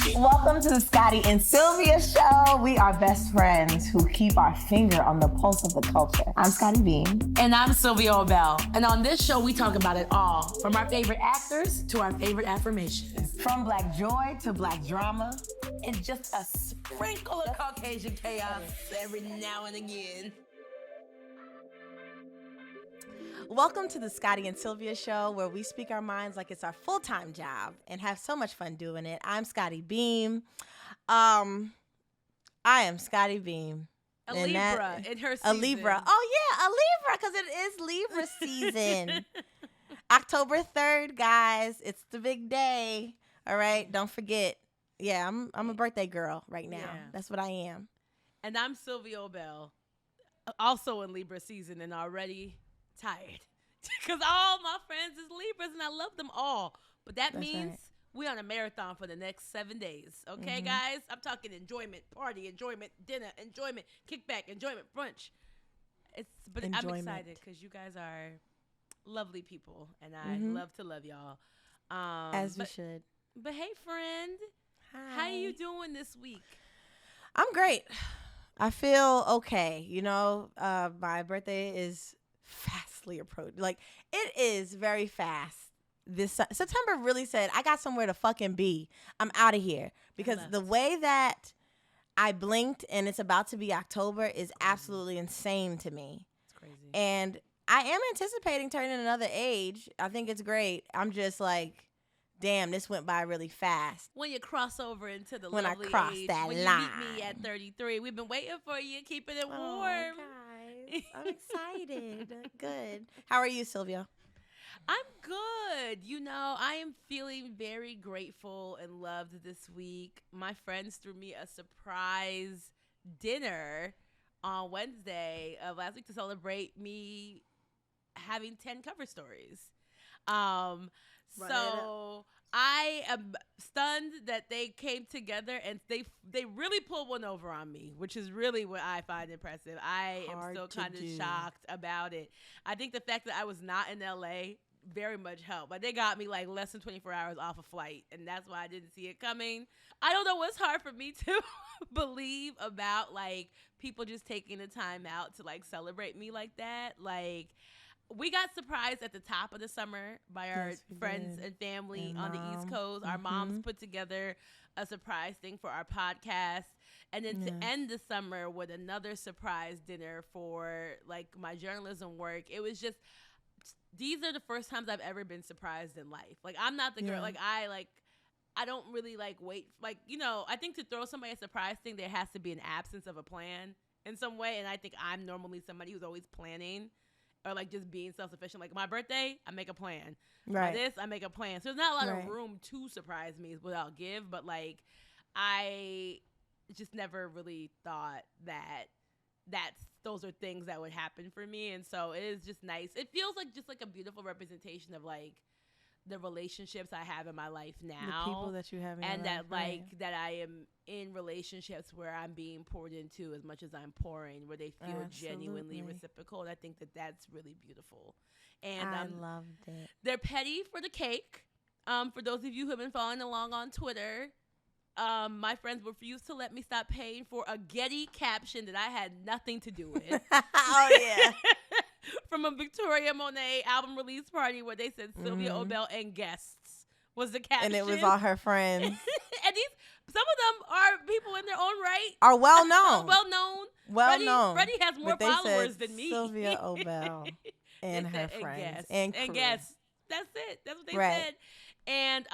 Welcome to the Scottie and Sylvia show. We are best friends who keep our finger on the pulse of the culture. I'm Scottie Beam. And I'm Sylvia Obell. And on this show, we talk about it all, from our favorite actors to our favorite affirmations. From black joy to black drama. And just a sprinkle of Caucasian chaos every now and again. Welcome to the Scottie and Sylvia show, where we speak our minds like it's our full-time job and have so much fun doing it. I'm Scottie Beam. I am Scottie Beam. A Libra in her season. A Libra. Oh, yeah, a Libra, because it is Libra season. October 3rd, guys. It's the big day. All right, don't forget. Yeah, I'm a birthday girl right now. Yeah. That's what I am. And I'm Sylvia Obell, also in Libra season and already tired because all my friends is Libras and I love them all. But that means we're on a marathon for the next 7 days. Okay, guys? I'm talking enjoyment, party, enjoyment, dinner, enjoyment, kickback, enjoyment, brunch. I'm excited because you guys are lovely people and I love to love y'all. As we should. But hey, friend. Hi. How are you doing this week? I'm great. I feel okay. You know, my birthday is fastly approached. Like, it is very fast. This September really said, I got somewhere to fucking be. I'm out of here. Because the way that I blinked and it's about to be October is absolutely insane to me. It's crazy. And I am anticipating turning another age. I think it's great. I'm just like, damn, this went by really fast. When you cross over into the when lovely I cross age, that when line. you meet me at 33, we've been waiting for you, keeping it warm. Guys, I'm excited. Good. How are you, Sylvia? I'm good. You know, I am feeling very grateful and loved this week. My friends threw me a surprise dinner on Wednesday of last week to celebrate me having 10 cover stories. So I am stunned that they came together and they really pulled one over on me, which is really what I find impressive. I am still kind of shocked about it. I think the fact that I was not in LA very much helped. But they got me like less than 24 hours off a flight, and that's why I didn't see it coming. I don't know what's hard for me to believe about like people just taking the time out to like celebrate me like that. Like, we got surprised at the top of the summer by our friends and family on the East Coast. Our moms put together a surprise thing for our podcast. And then to end the summer with another surprise dinner for like my journalism work. It was just, these are the first times I've ever been surprised in life. Like, I'm not the girl, I don't really like wait. Like, you know, I think to throw somebody a surprise thing, there has to be an absence of a plan in some way. And I think I'm normally somebody who's always planning. Or like just being self-sufficient. Like my birthday, I make a plan. Right. For this, I make a plan. So there's not a lot of room to surprise me is what I'll give. But like, I just never really thought that those are things that would happen for me. And so it is just nice. It feels like just like a beautiful representation of like the relationships I have in my life now. The people that you have in and your that life, like that I am in relationships where I'm being poured into as much as I'm pouring, where they feel genuinely reciprocal. And I think that that's really beautiful. And I loved it. They're petty for the cake. For those of you who have been following along on Twitter, my friends refused to let me stop paying for a Getty caption that I had nothing to do with. Oh yeah. From a Victoria Monet album release party where they said Sylvia Obell and guests was the caption. And it was all her friends. And some of them are people in their own right. Are well known. Well known. Freddie has more followers than me. Sylvia Obell and her friends. And guests. That's it. That's what they said. And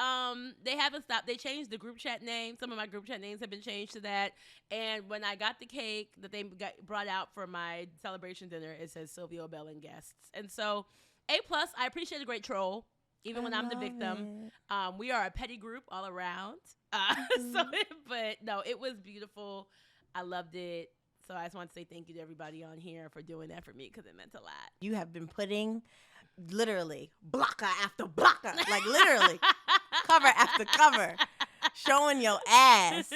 they haven't stopped. They changed the group chat name. Some of my group chat names have been changed to that. And when I got the cake that they brought out for my celebration dinner, it says Sylvia Obell and guests. And so, A+, I appreciate a great troll, even when I'm the victim. We are a petty group all around. But no, it was beautiful. I loved it. So I just want to say thank you to everybody on here for doing that for me because it meant a lot. You have been putting literally blocker after blocker, like literally cover after cover, showing your ass,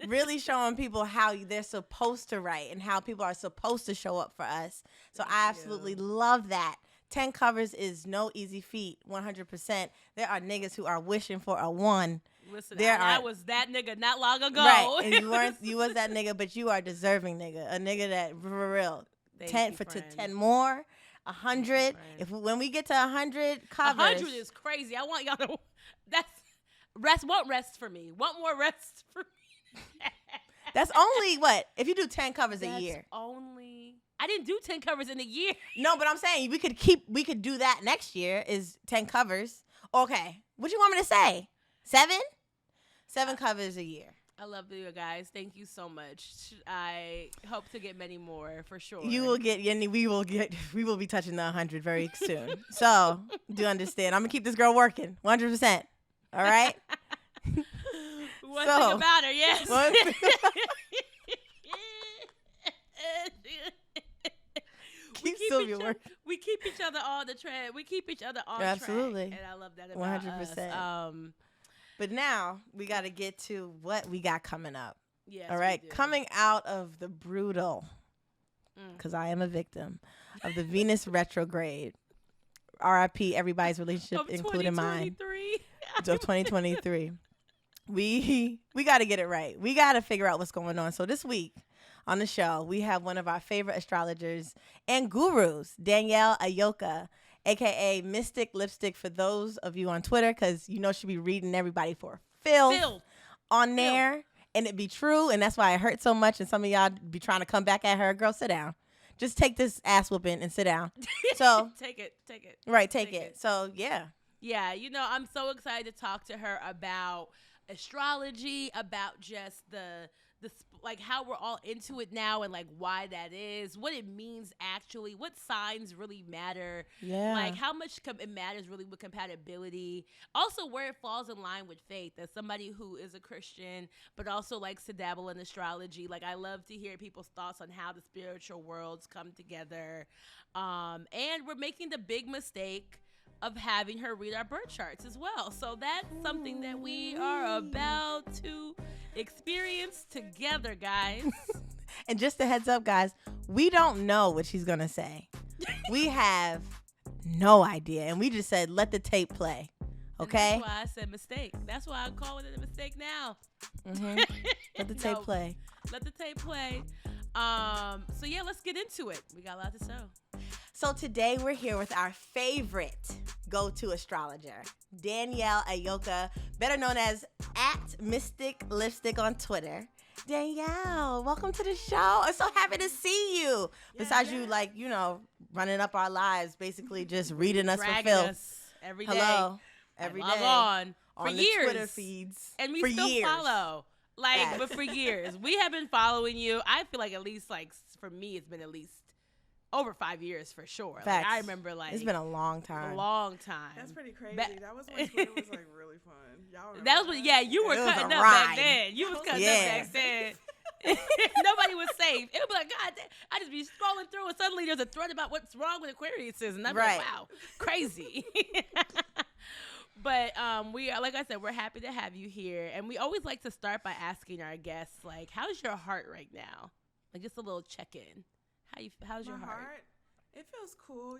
really showing people how they're supposed to write and how people are supposed to show up for us. So I absolutely love that. 10 covers is no easy feat, 100%. There are niggas who are wishing for a 1. Listen, There I are- was that nigga not long ago. Right, and you weren't. You was that nigga, but you are deserving nigga. A nigga that for real. Thank you, To friend. 10 more, 100. friend. When we get to 100 covers, 100 is crazy. I want y'all to. That's want rest for me. Want more rest for me. that's only what if you do 10 covers a That's year. only. I didn't do 10 covers in a year. No, but I'm saying we could do that next year. Is 10 covers? Okay, what you want me to say? 7 covers a year. I love you guys. Thank you so much. I hope to get many more for sure. You will get, and we will be touching the 100 very soon. So do understand? I'm gonna keep this girl working 100%. All right. One thing about her, yes. Keep Sylvia working. We keep each other on the tread. We keep each other on Absolutely. track. And I love that about 100%. us. But now we got to get to what we got coming up. Yes, all right. we do. Coming out of the brutal, because I am a victim of the Venus retrograde. RIP everybody's relationship, Of including mine. 2023. Of 2023. We got to get it right. We got to figure out what's going on. So this week on the show, we have one of our favorite astrologers and gurus, Danielle Ayoka, a.k.a. MysticXLipstick for those of you on Twitter, because you know she be reading everybody for filth on there. And it be true, and that's why it hurts so much, and some of y'all be trying to come back at her. Girl, sit down. Just take this ass whooping and sit down. So Take it. right, take it. So, yeah. Yeah, I'm so excited to talk to her about astrology, about just the like how we're all into it now and like why that is, what it means actually, what signs really matter, like how much it matters really with compatibility, also where it falls in line with faith. As somebody who is a Christian but also likes to dabble in astrology, like I love to hear people's thoughts on how the spiritual worlds come together, and we're making the big mistake of having her read our birth charts as well. So that's something that we are about to experience together, guys. And just a heads up, guys, we don't know what she's going to say. We have no idea. And we just said, let the tape play. Okay? And that's why I said mistake. That's why I call it a mistake now. Mm-hmm. Let the tape play. Let the tape play. So yeah, let's get into it. We got a lot to show. So today we're here with our favorite go-to astrologer, Danielle Ayoka, better known as @MysticXLipstick on Twitter. Danielle, welcome to the show. I'm so happy to see you. Besides you, like, running up our lives, basically just reading us Dragging for filth. us every day. Hello. Every day. Log on for the years. Twitter feeds. And we for still years. follow. Like, Yes. but for years. We have been following you. I feel like at least, like, for me, it's been at least over 5 years for sure. Facts. Like, I remember, like, it's been a long time. That's pretty crazy. That was when Twitter was like really fun. Y'all remember that was when, yeah, you were It was cutting a up ride. back then. You was cutting up back then. Nobody was safe. It would be like, God, I just be scrolling through and suddenly there's a thread about what's wrong with Aquarius, and I'm Right. like, wow, crazy. But we are, like I said, we're happy to have you here, and we always like to start by asking our guests, like, how's your heart right now? Like, just a little check-in. How's your heart? It feels cool,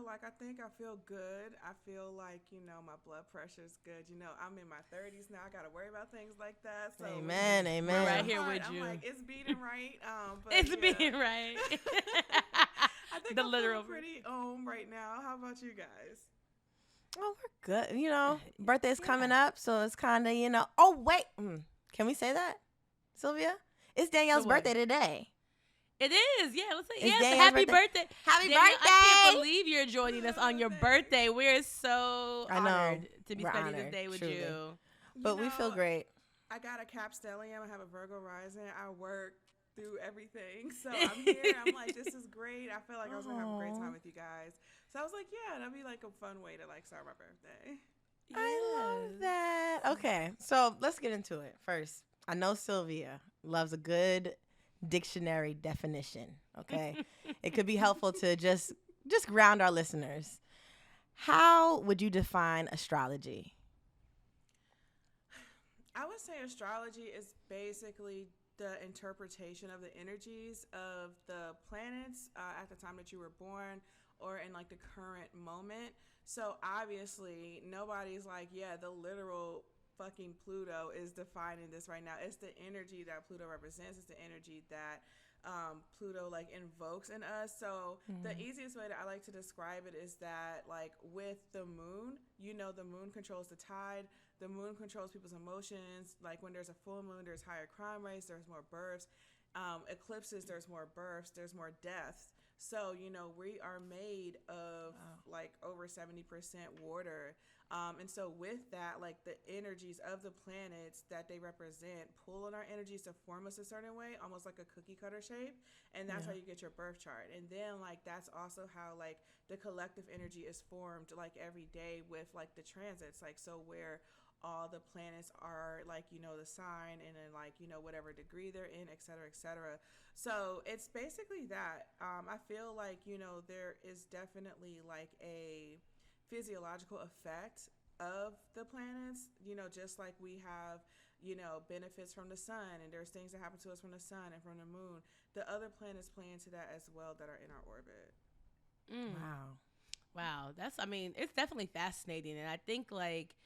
like I think I feel good. I feel like, my blood pressure's good. I'm in my 30s now. I got to worry about things like that. So Amen. Amen. We're right here with I'm you. like, it's beating right. But It's being right. I think The I'm literal. feeling pretty right now. How about you guys? Oh, we're good. Birthday's coming up, so it's kind of, Oh, wait. Can we say that, Sylvia? It's Danielle's The what? birthday today. It is, yeah. Let's say It's yes. Danielle's Happy birthday, Happy Danielle, birthday! I can't believe you're joining us on your birthday. We're so I know. honored to be We're spending honored, this day with truly. you. But we feel great. I got a Cap Stellium. I have a Virgo rising. I work through everything. So I'm here. I'm like, this is great. I feel like I was going to have a great time with you guys. So I was like, yeah, that'd be like a fun way to like start my birthday. I love that. Okay, so let's get into it first. I know Sylvia loves a good dictionary definition. Okay, it could be helpful to just ground our listeners. How would you define astrology? I would say astrology is basically the interpretation of the energies of the planets at the time that you were born or in like the current moment. So obviously nobody's like, yeah, the literal fucking Pluto is defining this right now. It's the energy that Pluto represents. It's the energy that Pluto like invokes in us. So the easiest way that I like to describe it is that like with the moon, you know, the moon controls the tide. The moon controls people's emotions. Like when there's a full moon, there's higher crime rates, there's more births. Eclipses, there's more births, there's more deaths. So, you know, we are made of like over 70% water. And so with that, like the energies of the planets that they represent pull on our energies to form us a certain way, almost like a cookie cutter shape. And that's how you get your birth chart. And then like that's also how like the collective energy is formed like every day with like the transits. Like so where all the planets are like, you know, the sign and then like, you know, whatever degree they're in, et cetera, et cetera. So it's basically that. I feel like, you know, there is definitely like a physiological effect of the planets, you know, just like we have, you know, benefits from the sun and there's things that happen to us from the sun and from the moon. The other planets play into that as well that are in our orbit. Wow. That's, I mean, it's definitely fascinating. And I think like,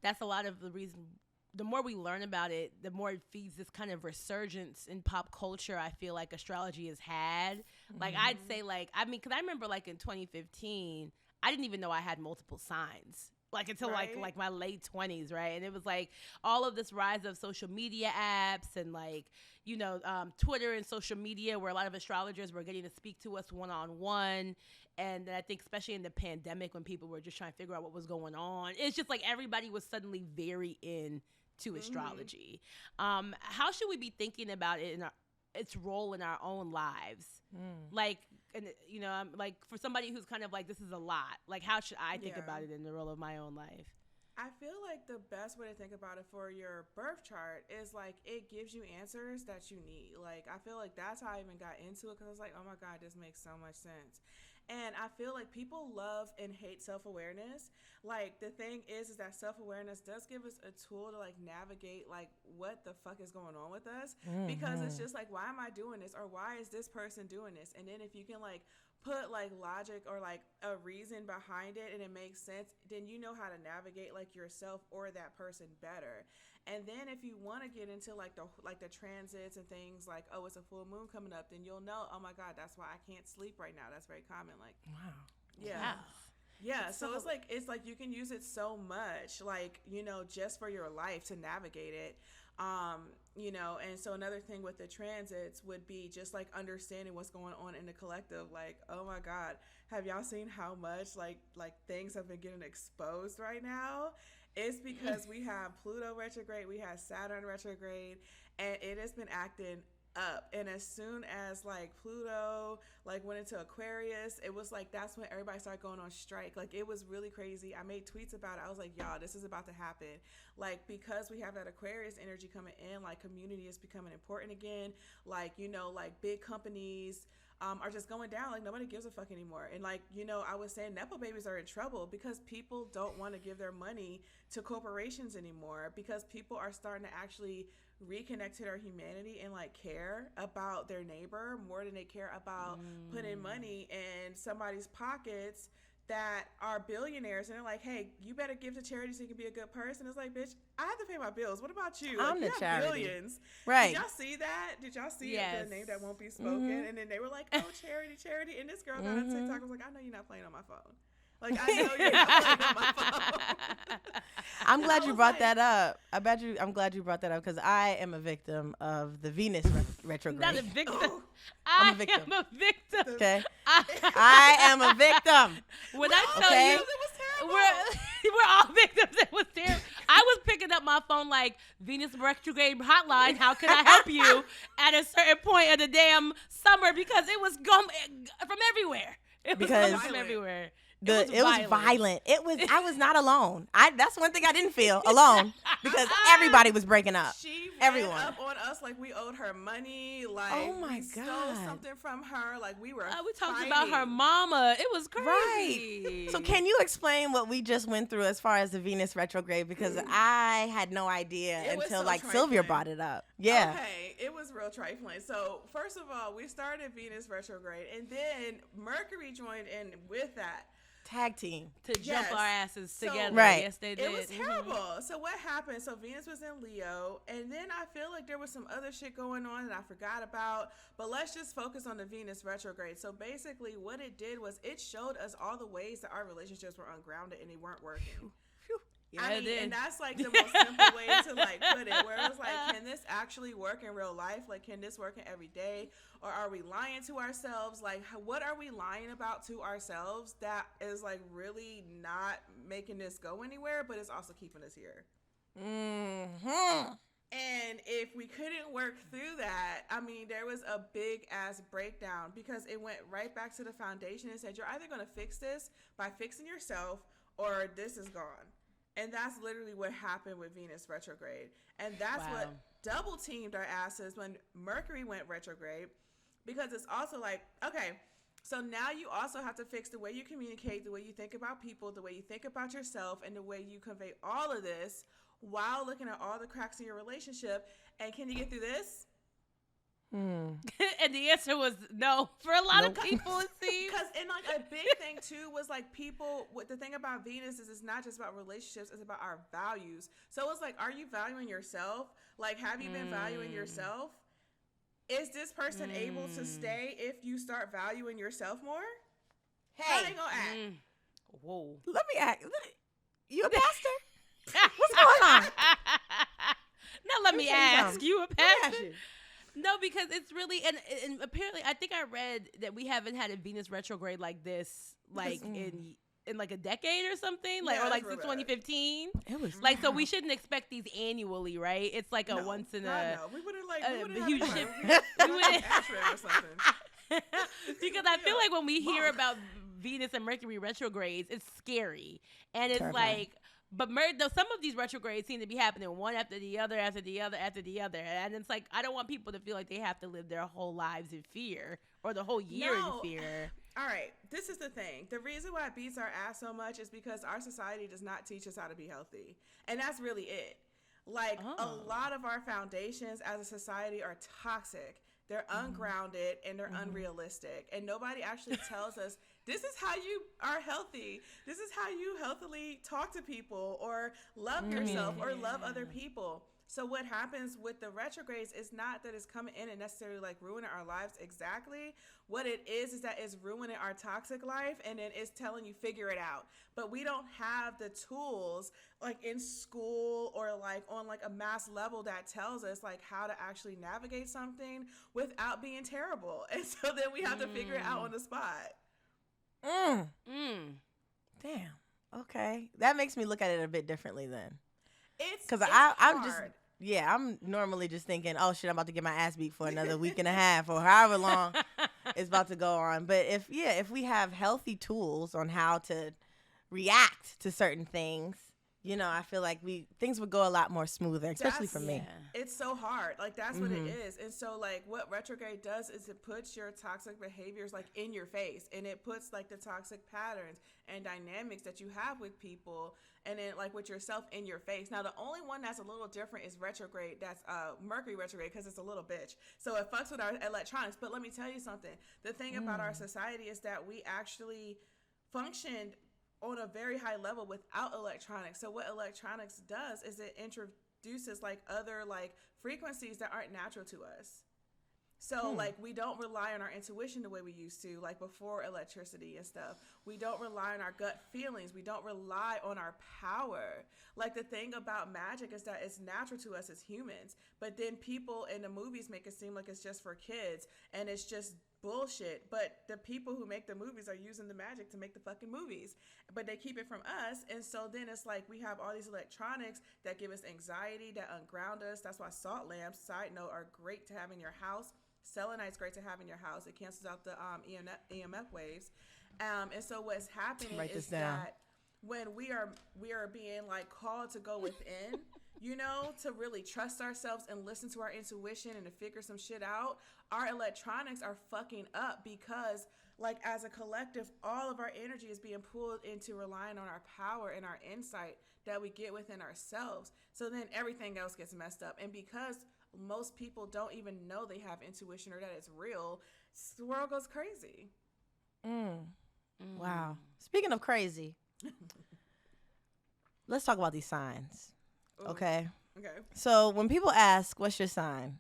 that's a lot of the reason. The more we learn about it, the more it feeds this kind of resurgence in pop culture. I feel like astrology has had. Like I'd say, like I mean, because I remember like in 2015, I didn't even know I had multiple signs. Like until like my late 20s, right? And it was like all of this rise of social media apps and like, you know, Twitter and social media where a lot of astrologers were getting to speak to us one-on-one. And I think especially in the pandemic when people were just trying to figure out what was going on, it's just like everybody was suddenly very into astrology. How should we be thinking about it in its role in our own lives? Like, and you know, I'm like for somebody who's kind of like, this is a lot. Like, how should I think about it in the role of my own life? I feel like the best way to think about it for your birth chart is like it gives you answers that you need. Like I feel like that's how I even got into it because I was like, oh my God, this makes so much sense. And I feel like people love and hate self-awareness. Like the thing is that self-awareness does give us a tool to like navigate like what the fuck is going on with us because it's just like, why am I doing this? Or why is this person doing this? And then if you can like put like logic or like a reason behind it and it makes sense, then you know how to navigate like yourself or that person better. And then if you want to get into like the transits and things like, oh, it's a full moon coming up, then you'll know, oh my God, that's why I can't sleep right now. That's very common. Like, wow. Yeah. Wow. Yeah. So it's like you can use it so much, like, you know, just for your life to navigate it. You know, and so another thing with the transits would be just like understanding what's going on in the collective. Like, oh my God, have y'all seen how much like things have been getting exposed right now? It's because we have Pluto retrograde, we have Saturn retrograde, and it has been acting up. And as soon as like Pluto like went into Aquarius, it was like that's when everybody started going on strike. Like it was really crazy. I made tweets about it. I was like, y'all, this is about to happen. Like because we have that Aquarius energy coming in, like community is becoming important again. Like, you know, like big companies are just going down. Like nobody gives a fuck anymore. And like, you know, I was saying Nepo babies are in trouble because people don't want to give their money to corporations anymore because people are starting to actually reconnect to their humanity and like care about their neighbor more than they care about putting money in somebody's pockets that are billionaires, and they're like, hey, you better give to charity so you can be a good person. It's like, bitch, I have to pay my bills. What about you? I'm like, the charity. Billions. Right. Did y'all see that? Did y'all see the name that won't be spoken? And then they were like, oh, charity. And this girl got on TikTok was like, I know you're not playing on my phone. Like, I know you're not playing on my phone. I'm glad you brought that up. I'm glad you brought that up because I am a victim of the Venus retrograde. Not a victim. Oh. I'm a victim. I am a victim. Okay. I am a victim. When I tell you, it was terrible. we're all victims. It was terrible. I was picking up my phone like Venus retrograde hotline. How can I help you at a certain point of the damn summer because it was from everywhere. It was from everywhere. It was violent. I was not alone. That's one thing I didn't feel alone because everybody was breaking up. She Everyone ran up on us like we owed her money. Like oh my we God, stole something from her. Like we were. We talked fighting. about her mama. It was crazy. Right. So can you explain what we just went through as far as the Venus retrograde? Because I had no idea until like trifling. Sylvia brought it up. Yeah. Okay, it was real trifling. So first of all, we started Venus retrograde, and then Mercury joined in with that. tag team to jump our asses together. Right. Yes, they did. It was terrible. So what happened? So Venus was in Leo, and then I feel like there was some other shit going on that I forgot about. But let's just focus on the Venus retrograde. So basically, what it did was it showed us all the ways that our relationships were ungrounded and they weren't working. Yeah, I it mean, did. and that's like the most simple way to like put it, where it was like, can this actually work in real life? Like, can this work in every day? Or are we lying to ourselves? Like, what are we lying about to ourselves that is like really not making this go anywhere, but it's also keeping us here? Mm-hmm. And if we couldn't work through that, I mean, there was a big ass breakdown because it went right back to the foundation and said, you're either going to fix this by fixing yourself or this is gone. And that's literally what happened with Venus retrograde. And that's what double teamed our asses when Mercury went retrograde, because it's also like, okay, so now you also have to fix the way you communicate, the way you think about people, the way you think about yourself, and the way you convey all of this while looking at all the cracks in your relationship. And can you get through this? And the answer was no for a lot of people, it seems. Because, and like a big thing too was like people, what the thing about Venus is it's not just about relationships, it's about our values. So it's like, are you valuing yourself? Like, have you been valuing yourself? Is this person able to stay if you start valuing yourself more? How they gonna act? Whoa. Let me ask. You a pastor? What's going on? Now let me ask you a pastor. You. No, because it's really and apparently I think I read that we haven't had a Venus retrograde like this like in like a decade or something, like, Yeah, or like that's since real bad. 2015. It was Like, so we shouldn't expect these annually, right? It's like a No, once in God, a no. We wouldn't like a we wouldn't huge have ship. we wouldn't or something. Because I feel like when we hear about Venus and Mercury retrogrades, it's scary, and it's Terrifying. like. But some of these retrogrades seem to be happening one after the other, after the other, after the other. And it's like, I don't want people to feel like they have to live their whole lives in fear or the whole year in fear. All right, this is the thing. The reason why it beats our ass so much is because our society does not teach us how to be healthy. And that's really it. Like, a lot of our foundations as a society are toxic. They're ungrounded and they're unrealistic. And nobody actually tells us, this is how you are healthy. This is how you healthily talk to people or love yourself or love other people. So what happens with the retrogrades is not that it's coming in and necessarily like ruining our lives exactly. What it is that it's ruining our toxic life, and then it's telling you figure it out. But we don't have the tools like in school or like on like a mass level that tells us like how to actually navigate something without being terrible. And so then we have to figure it out on the spot. Damn. Okay. That makes me look at it a bit differently then. Because I'm just, I'm normally just thinking, oh shit, I'm about to get my ass beat for another week and a half or however long it's about to go on. But if we have healthy tools on how to react to certain things, you know, I feel like things would go a lot more smoother, especially for me. It's so hard. Like, that's what it is. And so, like, what retrograde does is it puts your toxic behaviors, like, in your face. And it puts, like, the toxic patterns and dynamics that you have with people and then, like, with yourself in your face. Now, the only one that's a little different is retrograde. That's Mercury retrograde, because it's a little bitch. So it fucks with our electronics. But let me tell you something. The thing about our society is that we actually functioned on a very high level without electronics. So what electronics does is it introduces like other like frequencies that aren't natural to us. So like we don't rely on our intuition the way we used to, like before electricity and stuff. We don't rely on our gut feelings. We don't rely on our power. Like the thing about magic is that it's natural to us as humans, but then people in the movies make it seem like it's just for kids and it's just bullshit. But the people who make the movies are using the magic to make the fucking movies, but they keep it from us. And so then it's like we have all these electronics that give us anxiety, that unground us. That's why salt lamps, side note, are great to have in your house. Selenite's great to have in your house. It cancels out the EMF waves. And so what's happening is that when we are being like called to go within, you know, to really trust ourselves and listen to our intuition and to figure some shit out, our electronics are fucking up because like as a collective, all of our energy is being pulled into relying on our power and our insight that we get within ourselves. So then everything else gets messed up. And because most people don't even know they have intuition or that it's real, the world goes crazy. Wow. Speaking of crazy, let's talk about these signs. Ooh. Okay. Okay. So when people ask, what's your sign?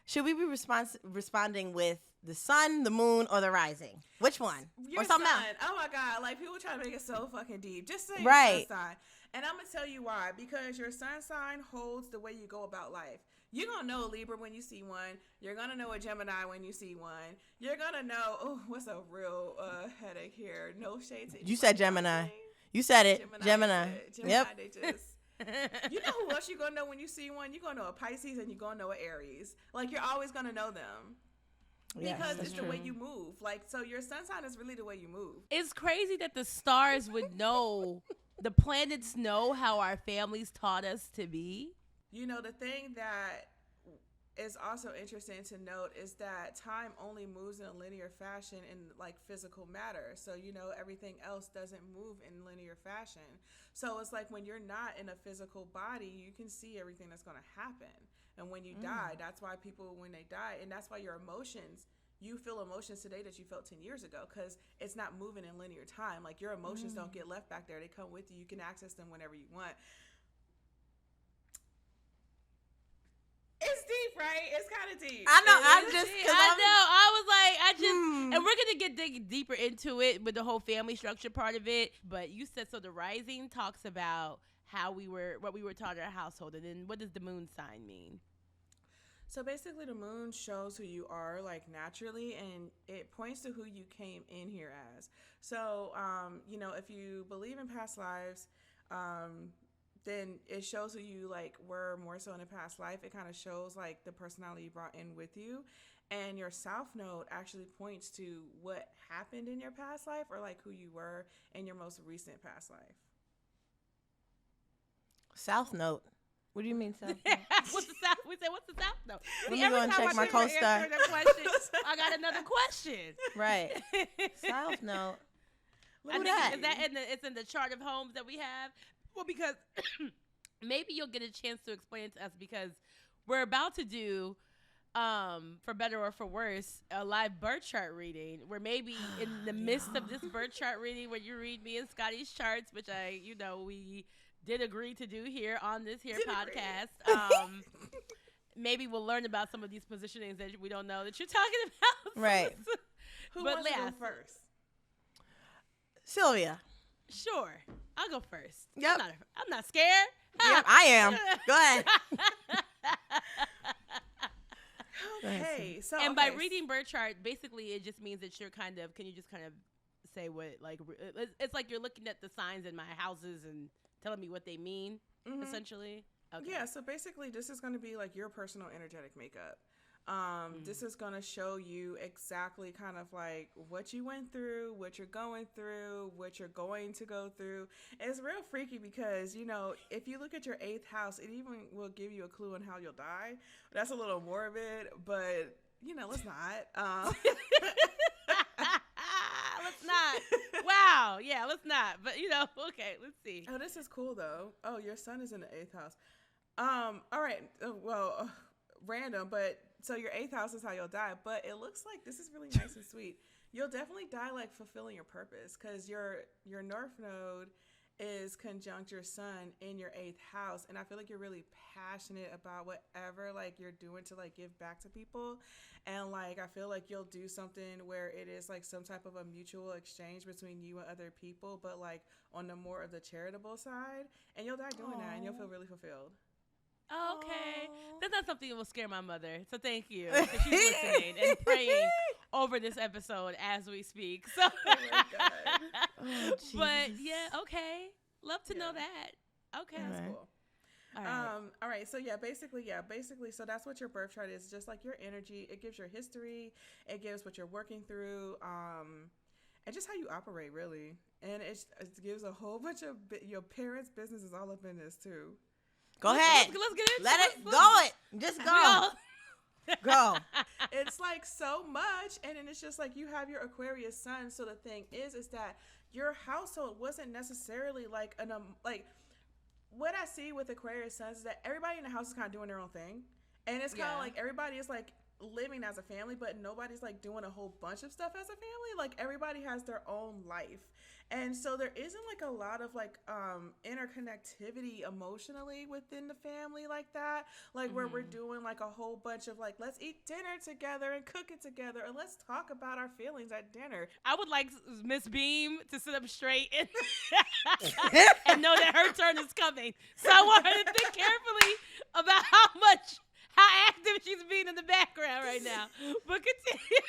Should we be responding with the sun, the moon, or the rising? Which one? Your or something sun. else? Oh my God. Like, people try to make it so fucking deep. Just say Right. your sun sign. And I'm going to tell you why. Because your sun sign holds the way you go about life. You're going to know a Libra when you see one. You're going to know a Gemini when you see one. You're going to know, oh, what's a real headache here? No shade to You said Gemini. You said it. Gemini. Yep. They just... You know who else you're going to know when you see one? You're going to know a Pisces and you're going to know an Aries. Like, you're always going to know them. Yes, Because that's it's true. the way you move. Like, so your sun sign is really the way you move. It's crazy that the stars would know, the planets know how our families taught us to be. You know, the thing that is also interesting to note is that time only moves in a linear fashion in like physical matter. So, you know, everything else doesn't move in linear fashion. So it's like when you're not in a physical body, you can see everything that's going to happen. And when you die, that's why people, when they die, and that's why your emotions, you feel emotions today that you felt 10 years ago because it's not moving in linear time. Like your emotions don't get left back there. They come with you. You can access them whenever you want. It's deep, right? It's kind of deep. I know. I know. I was like, and we're going to dig deeper into it with the whole family structure part of it. But you said, so the rising talks about what we were taught in our household. And then what does the moon sign mean? So basically the moon shows who you are like naturally, and it points to who you came in here as. So, you know, if you believe in past lives, then it shows who you like were more so in a past life. It kind of shows like the personality you brought in with you. And your south node actually points to what happened in your past life or like who you were in your most recent past life. South note. What do you mean south note? What's the south? We said, what's the south note? Let me go and check my co-star. I got another question. Right. South note. Is that it's in the chart of homes that we have? Well, because maybe you'll get a chance to explain it to us because we're about to do, for better or for worse, a live birth chart reading where maybe in the midst of this birth chart reading where you read me and Scottie's charts, which we did agree to do here on this podcast. Maybe we'll learn about some of these positionings that we don't know that you're talking about. Right. Who wants to go first? Sylvia. Sure. I'll go first. Yep. I'm not scared. Yep, I am. Go ahead. Okay. So and by reading birth chart, basically it just means that you're can you just kind of say what, like, it's like you're looking at the signs in my houses and telling me what they mean, essentially? Okay. Yeah, so basically this is going to be like your personal energetic makeup. This is going to show you exactly kind of like what you went through, what you're going through, what you're going to go through. It's real freaky because, you know, if you look at your 8th house, it even will give you a clue on how you'll die. That's a little morbid, but, you know, let's not. Let's not. Wow. Yeah, let's not. But, you know, okay, let's see. Oh, this is cool, though. Oh, your sun is in the 8th house. All right. Well, random, but so your 8th house is how you'll die. But it looks like this is really nice and sweet. You'll definitely die like fulfilling your purpose because your North Node is conjunct your sun in your 8th house, and I feel like you're really passionate about whatever like you're doing to like give back to people, and like I feel like you'll do something where it is like some type of a mutual exchange between you and other people, but like on the more of the charitable side, and you'll die doing that, and you'll feel really fulfilled. Oh, okay. That's not something that will scare my mother. So thank you. Because she's listening and praying over this episode as we speak. So, Oh my God. But yeah, okay. Love to know that. Okay. That's cool. All right. So basically, so that's what your birth chart is. Just like your energy, it gives your history, it gives what you're working through, and just how you operate, really. And it gives a whole bunch of your parents' business is all up in this too. Go ahead. Let's get into Let it. it go. Just go. Go. It's like so much, and then it's just like you have your Aquarius sun. So the thing is that your household wasn't necessarily like like what I see with Aquarius suns is that everybody in the house is kind of doing their own thing, and it's kind of like everybody is like living as a family, but nobody's like doing a whole bunch of stuff as a family. Like everybody has their own life. And so there isn't like a lot of like interconnectivity emotionally within the family like that. Like where we're doing like a whole bunch of like, let's eat dinner together and cook it together and let's talk about our feelings at dinner. I would like Miss Beam to sit up straight and, and know that her turn is coming. So I want her to think carefully about how active she's being in the background right now. But continue.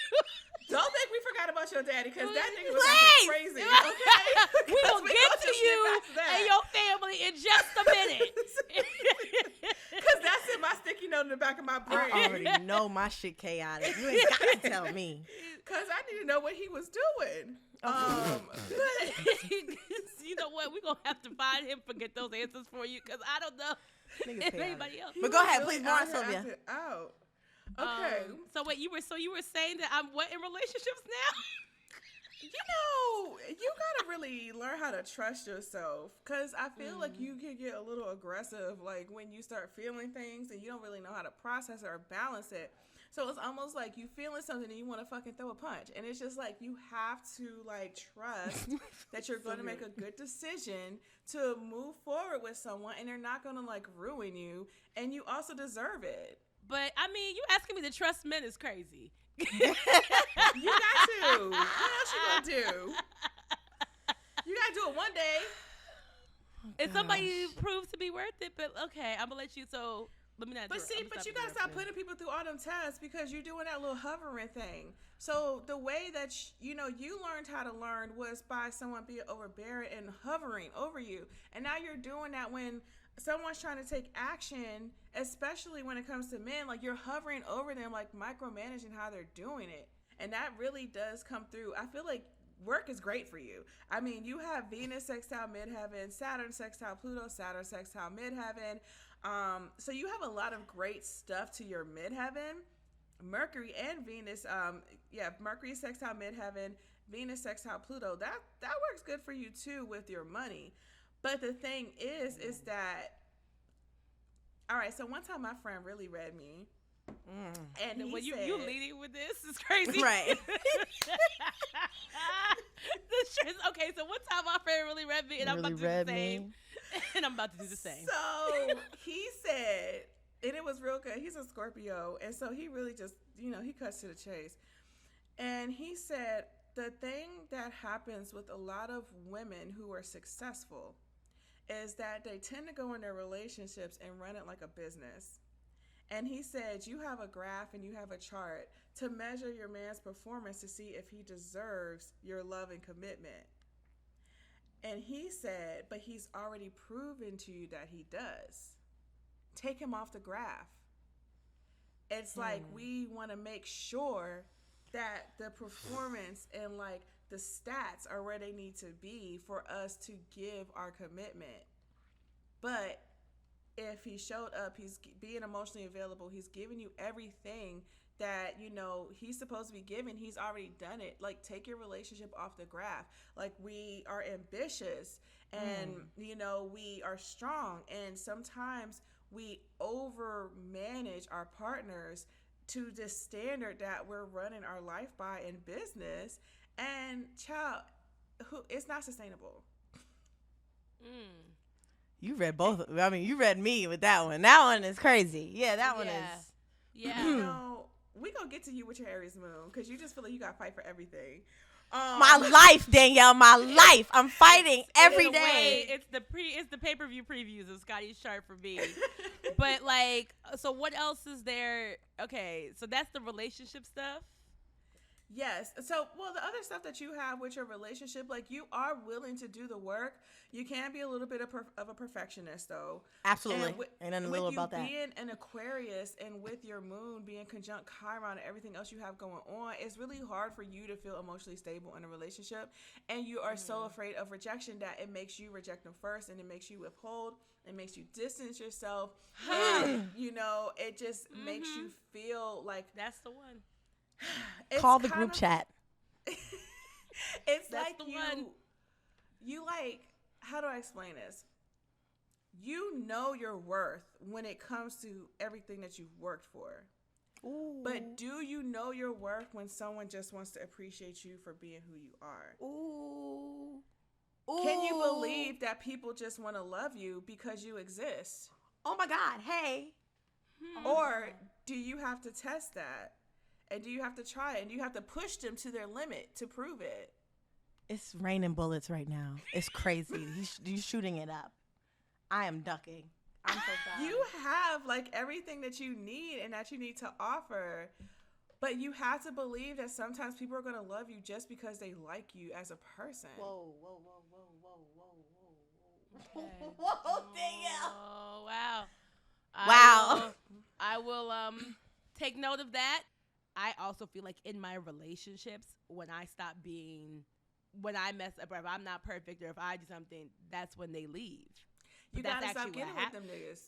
Don't think we forgot about your daddy, because that nigga was Wait! crazy. Okay, We will get to you and your family in just a minute. Because that's in my sticky note in the back of my brain. I already know my shit chaotic. You ain't got to tell me. Because I need to know what he was doing. You know what? We're going to have to find him to get those answers for you, because I don't know if anybody else. But go ahead, really please, more on Sylvia. Out. Okay. So wait, you were saying that I'm what in relationships now? You know, you gotta really learn how to trust yourself, because I feel like you can get a little aggressive, like when you start feeling things and you don't really know how to process it or balance it. So it's almost like you feeling something and you want to fucking throw a punch, and it's just like you have to like trust that you're going to make a good decision to move forward with someone, and they're not going to like ruin you, and you also deserve it. But I mean, you asking me to trust men is crazy. You got to. What else you gonna do? You gotta do it one day. If somebody proves to be worth it, but okay, I'm gonna let you. So let me not. But see, but you gotta stop putting people through all them tests, because you're doing that little hovering thing. So the way that you learned how to learn was by someone being overbearing and hovering over you, and now you're doing that when someone's trying to take action, especially when it comes to men. Like you're hovering over them, like micromanaging how they're doing it, and that really does come through. I feel like work is great for you. I mean, you have Venus sextile midheaven, Saturn sextile Pluto, Saturn sextile midheaven. So you have a lot of great stuff to your midheaven. Mercury and Venus, Mercury sextile midheaven, Venus sextile Pluto. That works good for you too with your money. But the thing is that, all right, so one time my friend really read me. And he said, you leading with this is crazy. Right. Okay, so one time my friend really read me, and I'm about to do the same. And I'm about to do the same. So he said, and it was real good. He's a Scorpio, and so he really just, he cuts to the chase. And he said, the thing that happens with a lot of women who are successful is that they tend to go in their relationships and run it like a business. And he said, you have a graph and you have a chart to measure your man's performance to see if he deserves your love and commitment. And he said, but he's already proven to you that he does. Take him off the graph. It's like we want to make sure that the performance and like the stats are where they need to be for us to give our commitment. But if he showed up, he's being emotionally available, he's giving you everything that he's supposed to be giving, he's already done it. Like, take your relationship off the graph. Like, we are ambitious and we are strong, and sometimes we over manage our partners to the standard that we're running our life by in business, and it's not sustainable. You read both. I mean, you read me with that one. That one is crazy. Yeah, that one is. Yeah. We gonna get to you with your Aries moon, because you just feel like you gotta fight for everything. My life, Danielle, my life. I'm fighting every day. It's the pay-per-view previews of Scottie's chart for me. But like, so what else is there? Okay, so that's the relationship stuff. Yes. So, the other stuff that you have with your relationship, like, you are willing to do the work. You can be a little bit of a perfectionist, though. Absolutely. Ain't nothing little about that. Being an Aquarius and with your moon being conjunct Chiron and everything else you have going on, it's really hard for you to feel emotionally stable in a relationship. And you are so afraid of rejection that it makes you reject them first, and it makes you withhold. It makes you distance yourself. And, it just makes you feel like that's the one. Call the group chat. It's that's like you like, how do I explain this? You know your worth when it comes to everything that you've worked for. Ooh. But do you know your worth when someone just wants to appreciate you for being who you are? Ooh. Can you believe that people just want to love you because you exist? Oh my God, hey. Or do you have to test that? And do you have to try it? And do you have to push them to their limit to prove it? It's raining bullets right now. It's crazy. He's shooting it up. I am ducking. I'm so sorry. You have like everything that you need and that you need to offer. But you have to believe that sometimes people are going to love you just because they like you as a person. Whoa. Okay. Whoa, Danielle. Oh, wow. Wow. I will take note of that. I also feel like in my relationships, when I mess up, or if I'm not perfect, or if I do something, that's when they leave. You But gotta stop getting with them niggas.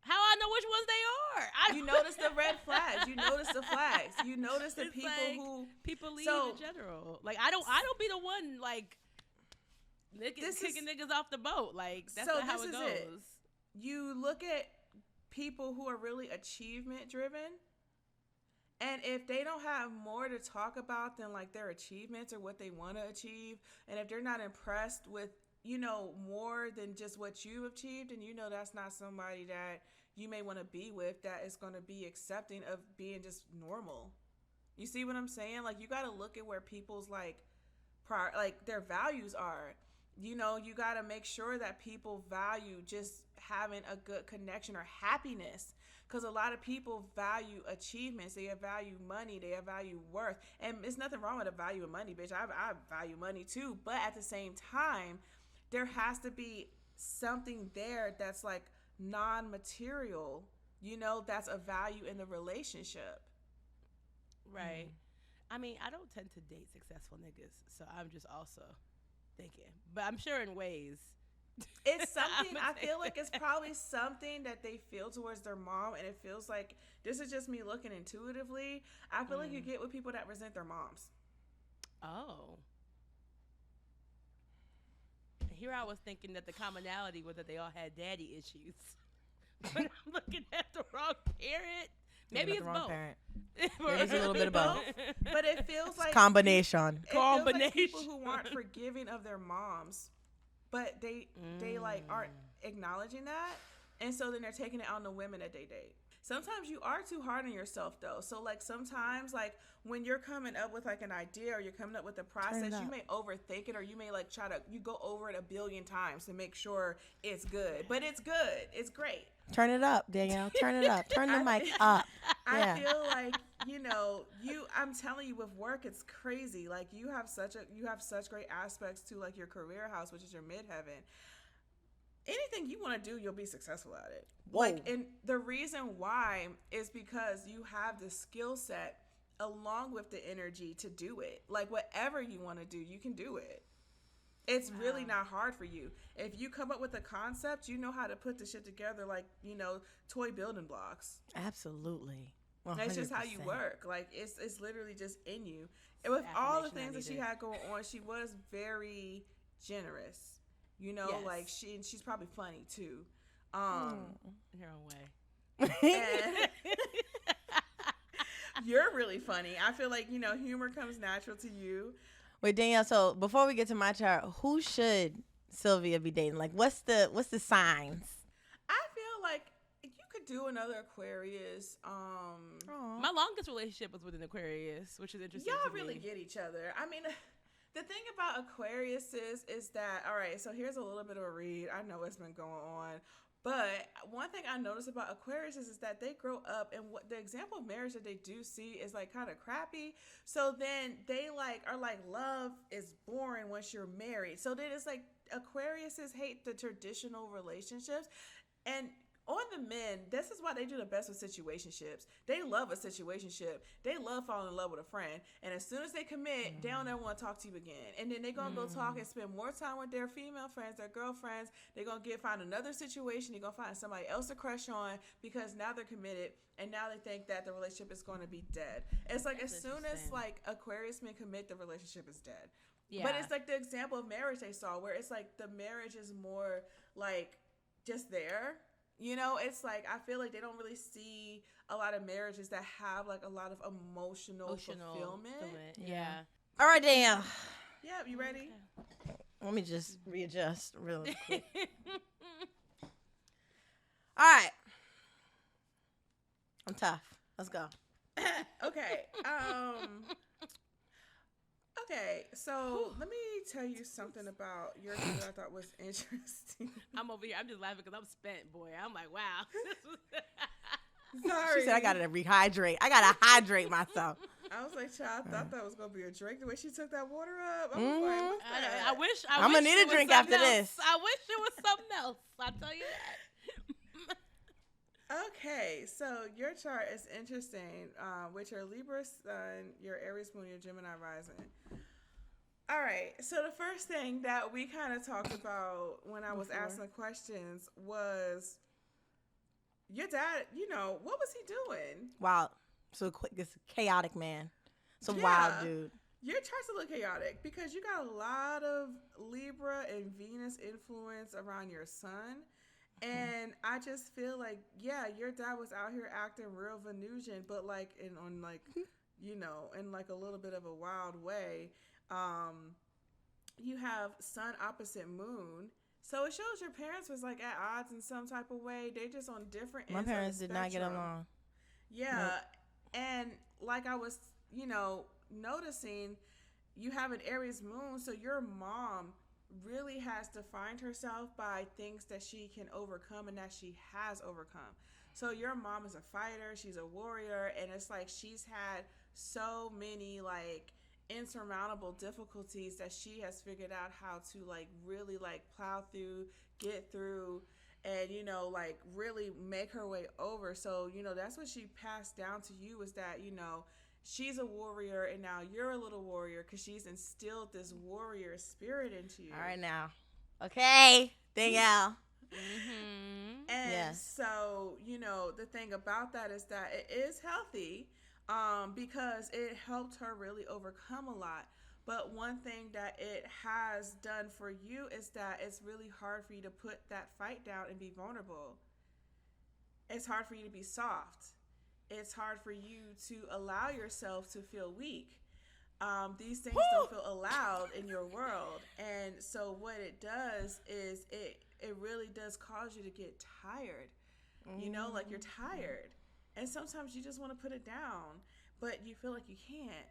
How I know which ones they are? You notice the red flags. You notice the flags. You notice the people like who people leave in general. Like I don't be the one like kicking niggas off the boat. Like that's not how it goes. You look at people who are really achievement driven, and if they don't have more to talk about than like their achievements or what they want to achieve, and if they're not impressed with more than just what you achieved, and that's not somebody that you may want to be with, that is going to be accepting of being just normal. You see what I'm saying? Like, you got to look at where people's like their values are. You got to make sure that people value just having a good connection or happiness, because a lot of people value achievements. They value money. They value worth. And it's nothing wrong with a value of money, bitch. I value money too. But at the same time, there has to be something there that's like non-material, that's a value in the relationship. Right. I mean, I don't tend to date successful niggas, so I'm just also thinking. But I'm sure in ways. It's something, I feel like it's probably something that they feel towards their mom, and it feels like, this is just me looking intuitively, I feel like you get with people that resent their moms. Oh. Here I was thinking that the commonality was that they all had daddy issues. But I'm looking at the wrong parent. Maybe it's both. Maybe it's a little bit of both. But it feels like combination. Feels like people who aren't forgiving of their moms, but they like aren't acknowledging that, and so then they're taking it on the women that they date. Sometimes you are too hard on yourself though. So like sometimes like when you're coming up with like an idea or you're coming up with a process, you may overthink it, or you may like you go over it 1 billion times to make sure it's good. But it's good. It's great. Turn it up, Danielle. Turn it up. Turn the mic up. I feel like, I'm telling you, with work, it's crazy. Like you have such great aspects to like your career house, which is your midheaven. Anything you want to do, you'll be successful at it. Whoa. Like, and the reason why is because you have the skill set along with the energy to do it. Like whatever you want to do, you can do it. It's really not hard for you. If you come up with a concept, you know how to put the shit together like, toy building blocks. Absolutely. 100%. That's just how you work. Like it's literally just in you. And with all the things that she had going on, she was very generous. Yes. Like she's probably funny too. In her own way. And you're really funny. I feel like, humor comes natural to you. Wait, Danielle, so before we get to my chart, who should Sylvia be dating? Like, what's the signs? I feel like you could do another Aquarius. My longest relationship was with an Aquarius, which is interesting. Y'all really get each other. I mean, the thing about Aquarius is that, all right, so here's a little bit of a read. I know it's been going on. But one thing I noticed about Aquarius is that they grow up, and what the example of marriage that they do see is like kind of crappy. So then they are like, love is boring once you're married. So then it's like Aquariuses hate the traditional relationships. And on the men, this is why they do the best with situationships. They love a situationship. They love falling in love with a friend. And as soon as they commit, they don't ever want to talk to you again. And then they're going to go talk and spend more time with their female friends, their girlfriends. They're going to find another situation. They're going to find somebody else to crush on because now they're committed. And now they think that the relationship is going to be dead. It's like as soon as like Aquarius men commit, the relationship is dead. Yeah. But it's like the example of marriage they saw, where it's like the marriage is more like just there. You know, it's like I feel like they don't really see a lot of marriages that have like a lot of emotional fulfillment. Yeah. All right, Danielle. Yep, you ready? Okay. Let me just readjust really quick. All right. I'm tough. Let's go. Okay. Okay, so let me tell you something about your chart that I thought was interesting. I'm over here. I'm just laughing because I'm spent, boy. I'm like, wow. Sorry. She said I gotta rehydrate. I gotta hydrate myself. I was like, child, I thought that was gonna be a drink. The way she took that water up, I was like, what's that? I wish I'm gonna need a drink after this. I wish it was something else. I'll tell you that. Okay, so your chart is interesting, with your Libra sun, your Aries moon, your Gemini rising. All right, so the first thing that we kind of talked about when I was asking questions was your dad, you know, what was he doing? Wow. So quick, this chaotic man. It's a wild dude. Your chart's a little chaotic because you got a lot of Libra and Venus influence around your sun. And I just feel like, yeah, your dad was out here acting real Venusian, but like in like a little bit of a wild way. You have sun opposite moon. So it shows your parents was like at odds in some type of way. They just on different ends. My parents did not get along. Yeah. Nope. And like I was, noticing, you have an Aries moon, so your mom really has defined herself by things that she can overcome and that she has overcome. So your mom is a fighter, she's a warrior, and it's like she's had so many like insurmountable difficulties that she has figured out how to like really like plow through, get through, and like really make her way over. So that's what she passed down to you, is that she's a warrior, and now you're a little warrior because she's instilled this warrior spirit into you. All right, now. Okay, Danielle. Mm-hmm. And so, the thing about that is that it is healthy, because it helped her really overcome a lot. But one thing that it has done for you is that it's really hard for you to put that fight down and be vulnerable. It's hard for you to be soft. It's hard for you to allow yourself to feel weak. These things don't feel allowed in your world. And so what it does is it really does cause you to get tired. Like you're tired. And sometimes you just want to put it down, but you feel like you can't.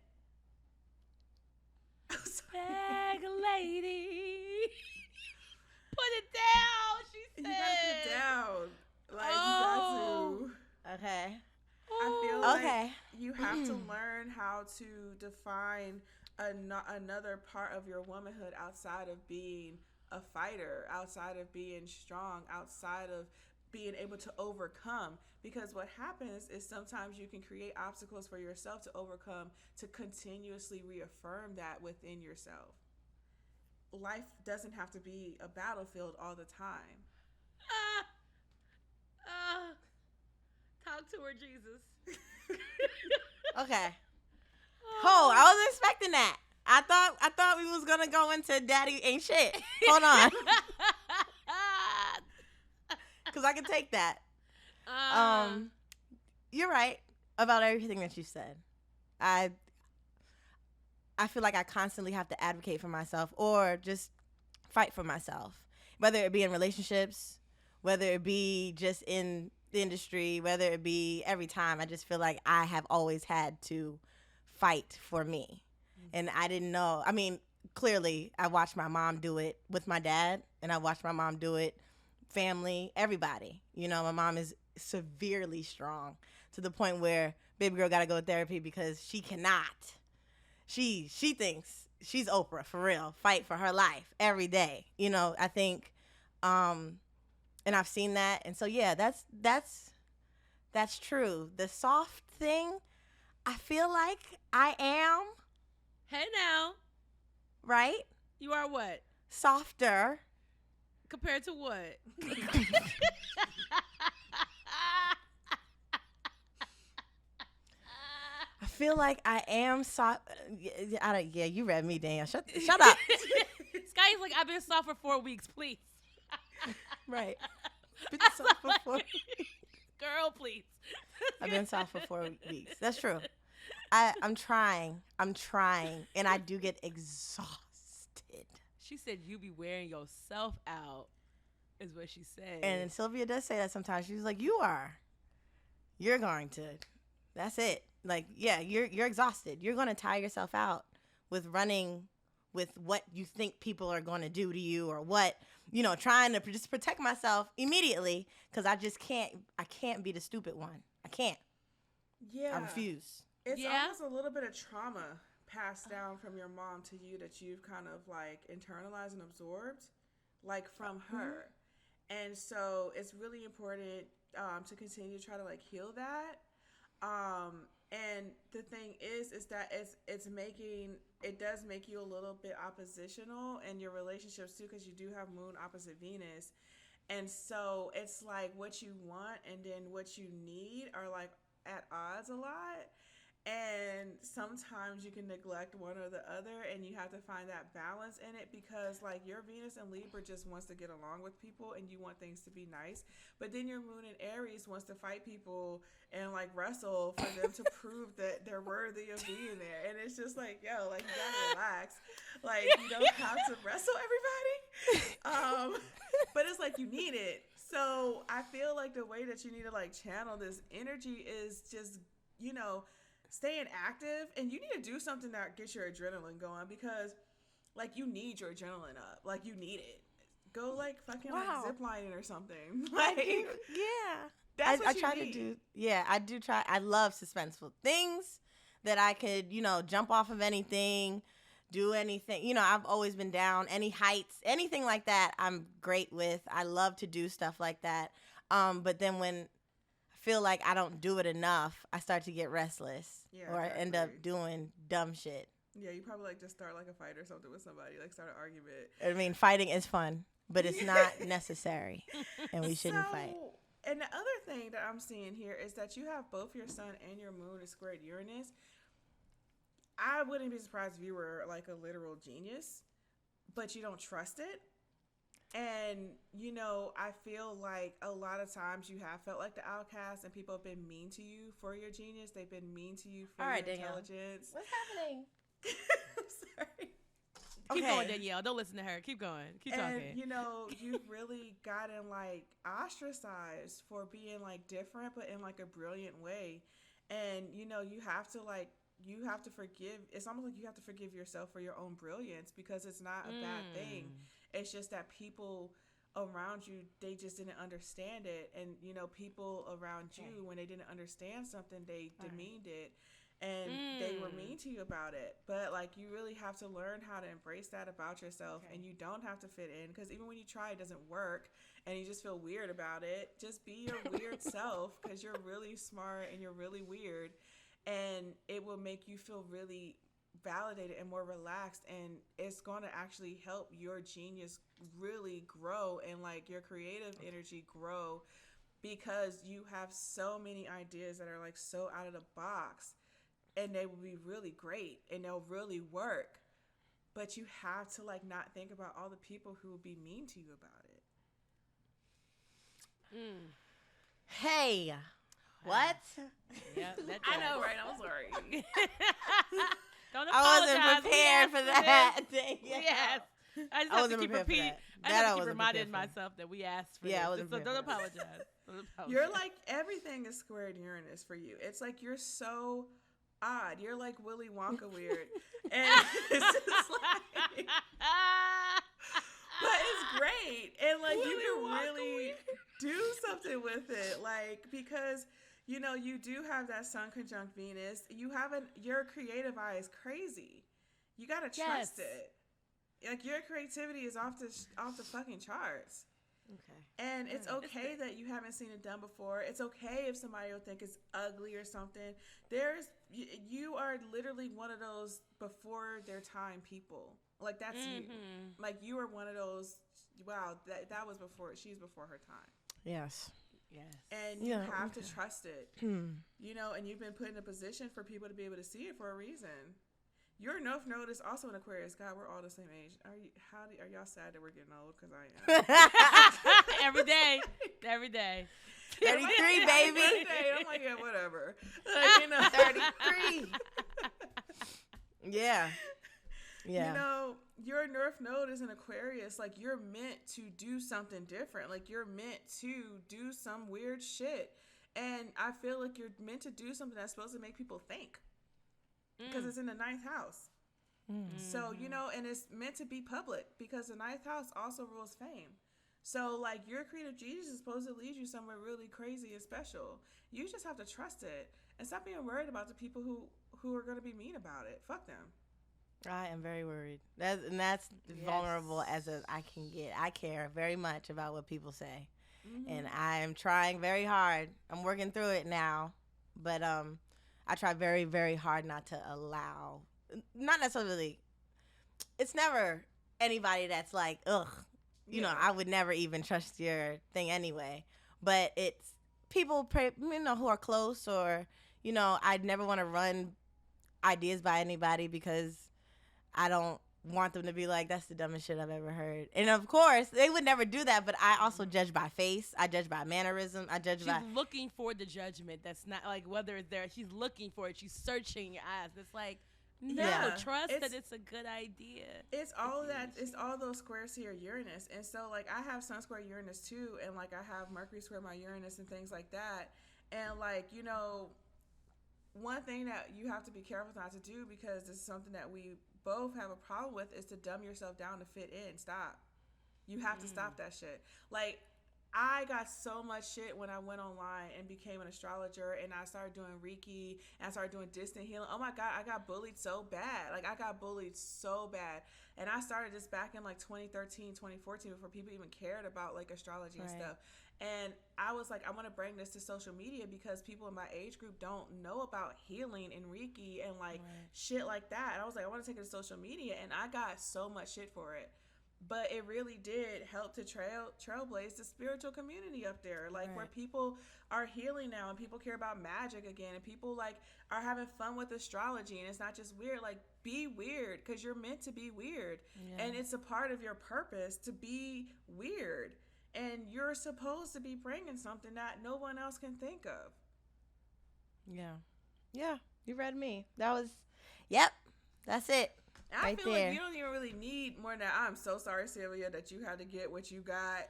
Bag lady. Put it down, she said. You gotta put it down. Like, you got to. Okay. I feel like you have to learn how to define another part of your womanhood outside of being a fighter, outside of being strong, outside of being able to overcome. Because what happens is sometimes you can create obstacles for yourself to overcome, to continuously reaffirm that within yourself. Life doesn't have to be a battlefield all the time. Talk to her, Jesus. Okay. Oh, I wasn't expecting that. I thought we was gonna go into daddy ain't shit. Hold on. Because I can take that. You're right about everything that you said. I feel like I constantly have to advocate for myself or just fight for myself, whether it be in relationships, whether it be just in the industry, whether it be every time. I just feel like I have always had to fight for me. And I didn't know. I mean, clearly I watched my mom do it with my dad, and I watched my mom do it, family, everybody. My mom is severely strong to the point where baby girl got to go to therapy because she cannot. She thinks she's Oprah for real, fight for her life every day. I think, and I've seen that. And so, yeah, that's true. The soft thing, I feel like I am. Hey now. Right? You are what? Softer. Compared to what? I feel like I am soft. Yeah, you read me, Dan. Shut up. Sky's like, I've been soft for 4 weeks, please. Right. soft for 4 weeks. Girl, please. I've been soft for 4 weeks. That's true. I'm trying, and I do get exhausted. She said you be wearing yourself out, is what she said. And Sylvia does say that sometimes. She's like, you're going to, that's it. Like, yeah, you're exhausted. You're going to tire yourself out with running with what you think people are going to do to you, or what, trying to just protect myself immediately, because I can't be the stupid one. I can't. Yeah. I refuse. It's almost a little bit of trauma passed down from your mom to you that you've kind of like internalized and absorbed, like from her. And so it's really important to continue to try to like heal that. And the thing is that it does make you a little bit oppositional in your relationships too, because you do have moon opposite Venus. And so it's like what you want and then what you need are like at odds a lot. And sometimes you can neglect one or the other, and you have to find that balance in it, because like your Venus and Libra just wants to get along with people and you want things to be nice, but then your moon in Aries wants to fight people and like wrestle for them to prove that they're worthy of being there. And it's just like, yo, like you gotta relax. Like you don't have to wrestle everybody. But it's like you need it. So I feel like the way that you need to like channel this energy is just, staying active, and you need to do something that gets your adrenaline going, because like you need your adrenaline up. Like you need it. Go like fucking like ziplining or something. Like that's what I you try need. to do. Yeah, I do try. I love suspenseful things that I could, jump off of anything, do anything. I've always been down any heights, anything like that. I'm great with. I love to do stuff like that. But then when feel like I don't do it enough, I start to get restless, or I end up doing dumb shit. Yeah, you probably like just start like a fight or something with somebody, like start an argument. I mean, fighting is fun, but it's not necessary, and we shouldn't fight. And the other thing that I'm seeing here is that you have both your sun and your moon is squared Uranus. I wouldn't be surprised if you were like a literal genius, but you don't trust it. And, I feel like a lot of times you have felt like the outcast, and people have been mean to you for your genius. They've been mean to you for your intelligence. What's happening? I'm sorry. Keep going, Danielle. Don't listen to her. Keep going. Keep talking. You've really gotten like ostracized for being like different, but in like a brilliant way. And, you have to forgive. It's almost like you have to forgive yourself for your own brilliance, because it's not a bad thing. It's just that people around you, they just didn't understand it. And, people around you, when they didn't understand something, they demeaned it. And they were mean to you about it. But, like, you really have to learn how to embrace that about yourself. And you don't have to fit in. Because even when you try, it doesn't work. And you just feel weird about it. Just be your weird self. Because you're really smart and you're really weird. And it will make you feel really validated and more relaxed, and it's going to actually help your genius really grow, and like your creative energy grow, because you have so many ideas that are like so out of the box, and they will be really great and they'll really work, but you have to like not think about all the people who will be mean to you about it. Hey, what? Yeah, I know, right? I'm sorry. Don't I apologize. wasn't prepared for that. Yes. I just I have wasn't to keep prepared for repeating. that. I have I to keep wasn't reminding prepared for. myself that we asked for Yeah, this. I wasn't So don't prepared for that. apologize. Don't apologize. You're like, everything is squared Uranus for you. It's like you're so odd. You're like Willy Wonka weird. And it's just like, but it's great. And like you can really do something with it. Like, because you do have that sun conjunct Venus. Your creative eye is crazy. You gotta trust it. Like your creativity is off the fucking charts. Okay. And it's okay that you haven't seen it done before. It's okay if somebody will think it's ugly or something. You are literally one of those before their time people. Like that's you. Like you are one of those. Wow, that was before. She's before her time. Yes. Yes. And you have to trust it. And you've been put in a position for people to be able to see it for a reason. Your North Node is also an Aquarius. God, we're all the same age. Are y'all sad that we're getting old? Because I am. Every day. 33, baby. I'm like, yeah, whatever. Like, 33. Yeah. Your North Node is an Aquarius. Like, you're meant to do something different. Like, you're meant to do some weird shit. And I feel like you're meant to do something that's supposed to make people think. Because it's in the 9th house. So, and it's meant to be public because the 9th house also rules fame. So, like, your creative genius is supposed to lead you somewhere really crazy and special. You just have to trust it and stop being worried about the people who are going to be mean about it. Fuck them. I am very worried. That's vulnerable as I can get. I care very much about what people say. And I am trying very hard. I'm working through it now. But I try very, very hard not to allow, not necessarily, it's never anybody that's like, ugh, you know, I would never even trust your thing anyway. But it's people, who are close, or, I'd never want to run ideas by anybody because I don't want them to be like, that's the dumbest shit I've ever heard. And of course, they would never do that, but I also judge by face. I judge by mannerism. She's looking for the judgment. That's not like whether it's there. She's looking for it. She's searching your eyes. It's like, no, trust that it's a good idea. It's all that. It's all those squares to your Uranus. And so, like, I have Sun square Uranus too, and like I have Mercury square my Uranus and things like that. And like, one thing that you have to be careful not to do, because this is something that we both have a problem with, is to dumb yourself down to fit in. Stop. You have to stop that shit. Like, I got so much shit when I went online and became an astrologer, and I started doing Reiki, and I started doing distant healing. Oh my God, I got bullied so bad. Like, I got bullied so bad. And I started this back in like 2013, 2014, before people even cared about like astrology and stuff. And I was like, I want to bring this to social media because people in my age group don't know about healing and Reiki and like shit like that. And I was like, I want to take it to social media, and I got so much shit for it. But it really did help to trailblaze the spiritual community up there, like where people are healing now and people care about magic again, and people like are having fun with astrology, and it's not just weird. Like, be weird because you're meant to be weird, and it's a part of your purpose to be weird, and you're supposed to be bringing something that no one else can think of. Yeah, you read me. That was, that's it. And I feel like you don't even really need more than that. I'm so sorry, Sylvia, that you had to get what you got.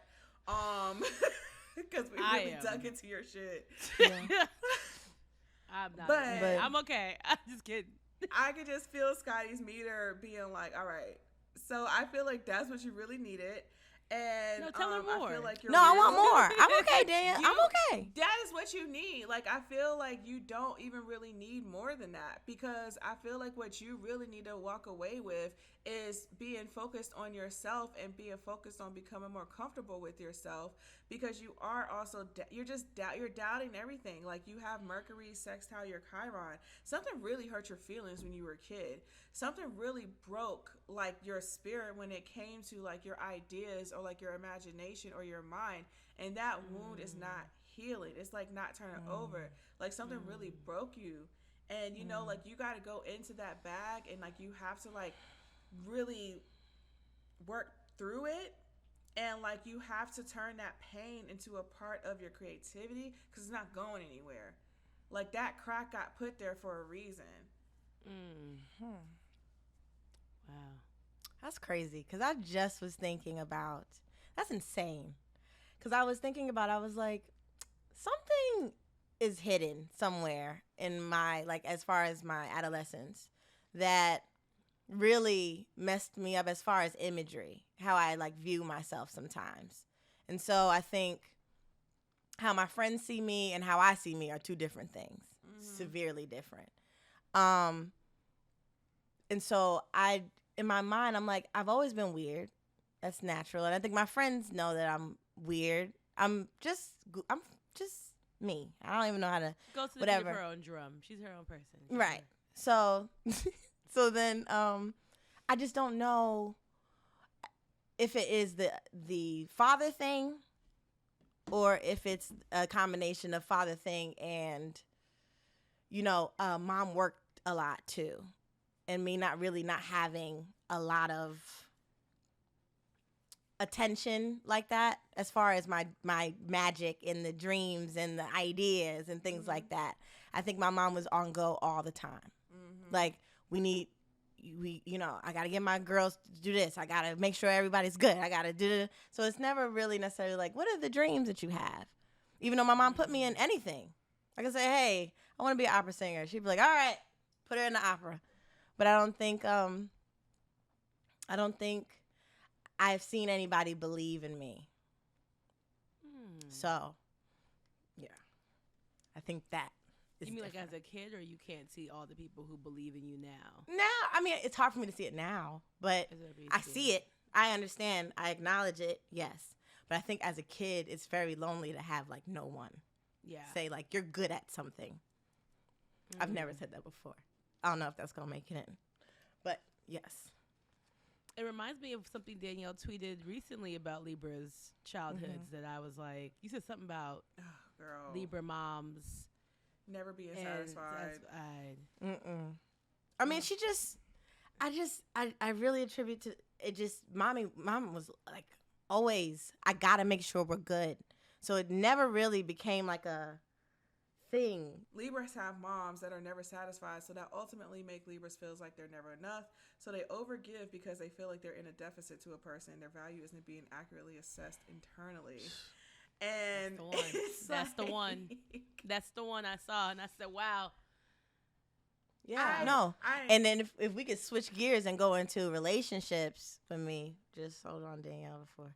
Because we really dug into your shit. I'm not. But I'm okay. I'm just kidding. I could just feel Scottie's meter being like, all right. So I feel like that's what you really needed. And no, tell her more. I feel like I want more. I'm okay, Dan. I'm okay. That is what you need. Like, I feel like you don't even really need more than that, because I feel like what you really need to walk away with is being focused on yourself and being focused on becoming more comfortable with yourself, because you are also you're doubting everything. Like, you have Mercury sextile your Chiron. Something really hurt your feelings when you were a kid. Something really broke like your spirit when it came to like your ideas or like your imagination or your mind, and that wound is not healing. It's like not turning over. Like, something really broke you, and like, you got to go into that bag, and like, you have to like really work through it, and like, you have to turn that pain into a part of your creativity, because it's not going anywhere. Like, that crack got put there for a reason. Wow, that's crazy, because I just was thinking about, that's insane, because I was thinking about, I was like, something is hidden somewhere in my, like, as far as my adolescence, that really messed me up as far as imagery, how I like view myself sometimes. And so I think how my friends see me and how I see me are two different things, severely different. And so in my mind, I'm like, I've always been weird. That's natural. And I think my friends know that I'm weird. I'm just me. I don't even know how to go to the beat of her own drum. She's her own person. Right. So then I just don't know if it is the father thing, or if it's a combination of father thing and mom worked a lot too, and me not having a lot of attention like that as far as my magic and the dreams and the ideas and things like that. I think my mom was on go all the time. Like, I got to get my girls to do this. I got to make sure everybody's good. I got to do this. So it's never really necessarily like, what are the dreams that you have? Even though my mom put me in anything. I can say, hey, I want to be an opera singer. She'd be like, all right, put her in the opera. But I don't think I've seen anybody believe in me. So, yeah. I think that is You mean different. like as a kid, or you can't see all the people who believe in you now? Now, I mean, it's hard for me to see it now, but I see it. I understand. I acknowledge it, yes. But I think as a kid, it's very lonely to have, like, no one say, like, you're good at something. I've never said that before. I don't know if that's going to make it in. But, yes. It reminds me of something Danielle tweeted recently about Libra's childhoods that I was like, you said something about Libra moms. Never being satisfied. I mean, I really attribute to it just, mom was like, always, I got to make sure we're good. So it never really became like a thing. Libras have moms that are never satisfied, so that ultimately make Libras feels like they're never enough. So they overgive because they feel like they're in a deficit to a person. Their value isn't being accurately assessed internally. And that's the one. That's the one I saw, and I said, "Wow." Yeah, and then if we could switch gears and go into relationships for me, just hold on, Danielle. Before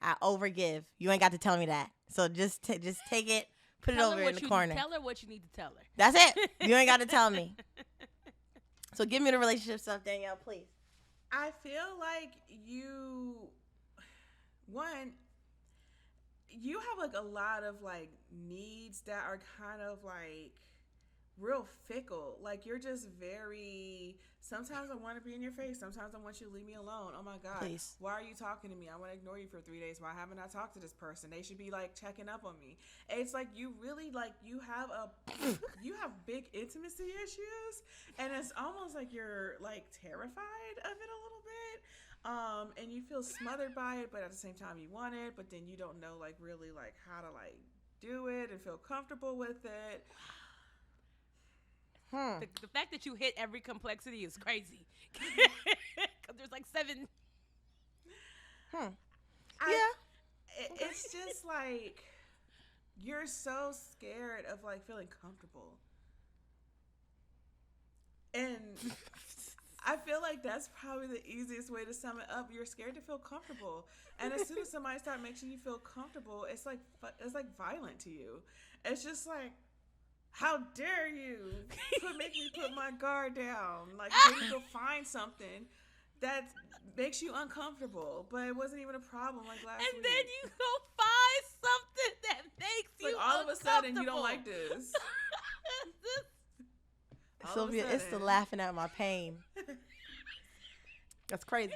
I overgive, you ain't got to tell me that. So just take it, put it over in the corner. Tell her what you need to tell her. That's it. You ain't got to tell me. So give me the relationship stuff, Danielle, please. I feel like you have like a lot of like needs that are kind of like real fickle. Like you're just very, sometimes I want to be in your face. Sometimes I want you to leave me alone. Oh my God. Please. Why are you talking to me? I want to ignore you for 3 days. Why haven't I talked to this person? They should be like checking up on me. It's like you really like, you have big intimacy issues, and it's almost like you're like terrified of it a little bit. And you feel smothered by it, but at the same time you want it, but then you don't know like really like how to like do it and feel comfortable with it. The fact that you hit every complexity is crazy. Because there's like 7. It's just like you're so scared of like feeling comfortable. And I feel like that's probably the easiest way to sum it up. You're scared to feel comfortable. And as soon as somebody starts making you feel comfortable, it's like violent to you. It's just like, how dare you make me put my guard down? Like, then you go find something that makes you uncomfortable, but it wasn't even a problem like last week. And then you go find something that makes you all of a sudden you don't like this. Sylvia, it's the laughing at my pain. That's crazy.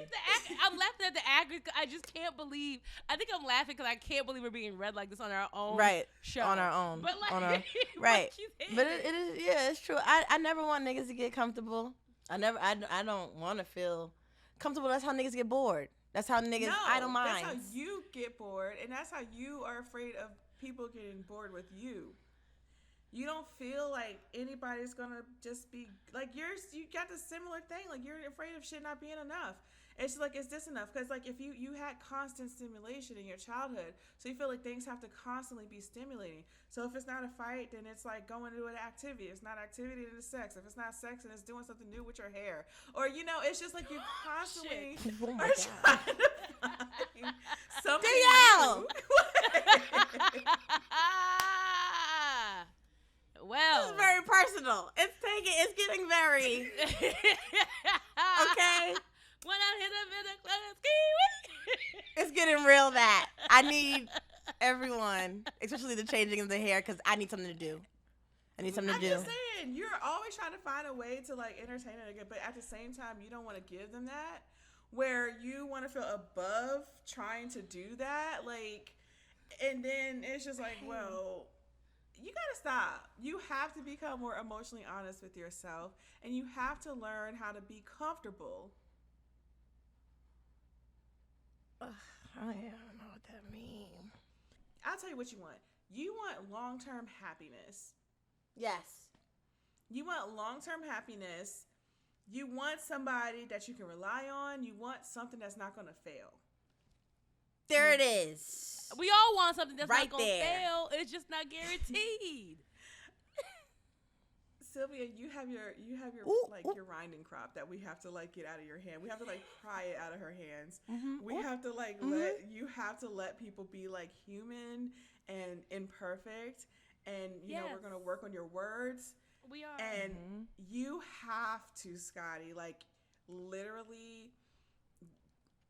I'm laughing at the aggregate. I just can't believe. I think I'm laughing because I can't believe we're being read like this on our own show. On our own. But like, right. But it is, yeah, it's true. I never want niggas to get comfortable. I don't want to feel comfortable. That's how niggas get bored. That's how niggas idle minds. That's how you get bored, and that's how you are afraid of people getting bored with you. You don't feel like anybody's gonna just be like you got the similar thing. Like you're afraid of shit not being enough. It's like, is this enough? Because like if you had constant stimulation in your childhood, so you feel like things have to constantly be stimulating. So if it's not a fight, then it's like going to an activity. If it's not activity, then it's sex. If it's not sex, then it's doing something new with your hair. Or it's just like you constantly are trying to find something Danielle! new. Well, this is very personal. It's getting very okay. When I hit a bit of it's getting real that I need everyone, especially the changing of the hair, because I need something to do. I'm just saying, you're always trying to find a way to like entertain it, but at the same time, you don't want to give them that. Where you want to feel above trying to do that, like, and then it's just like, well. You gotta stop. You have to become more emotionally honest with yourself, and you have to learn how to be comfortable. All I don't know what that means. I'll tell you what you want. You want long-term happiness. Yes. You want long-term happiness. You want somebody that you can rely on. You want something that's not going to fail. There it is. We all want something that's Right not going to there. fail. It's just not guaranteed. Sylvia, you have your Ooh, your rinding crop that we have to like get out of your hand. We have to like pry it out of her hands. Mm-hmm. We have to like let people be like human and imperfect, and you know we're gonna work on your words. We are. And you have to, Scottie, like literally,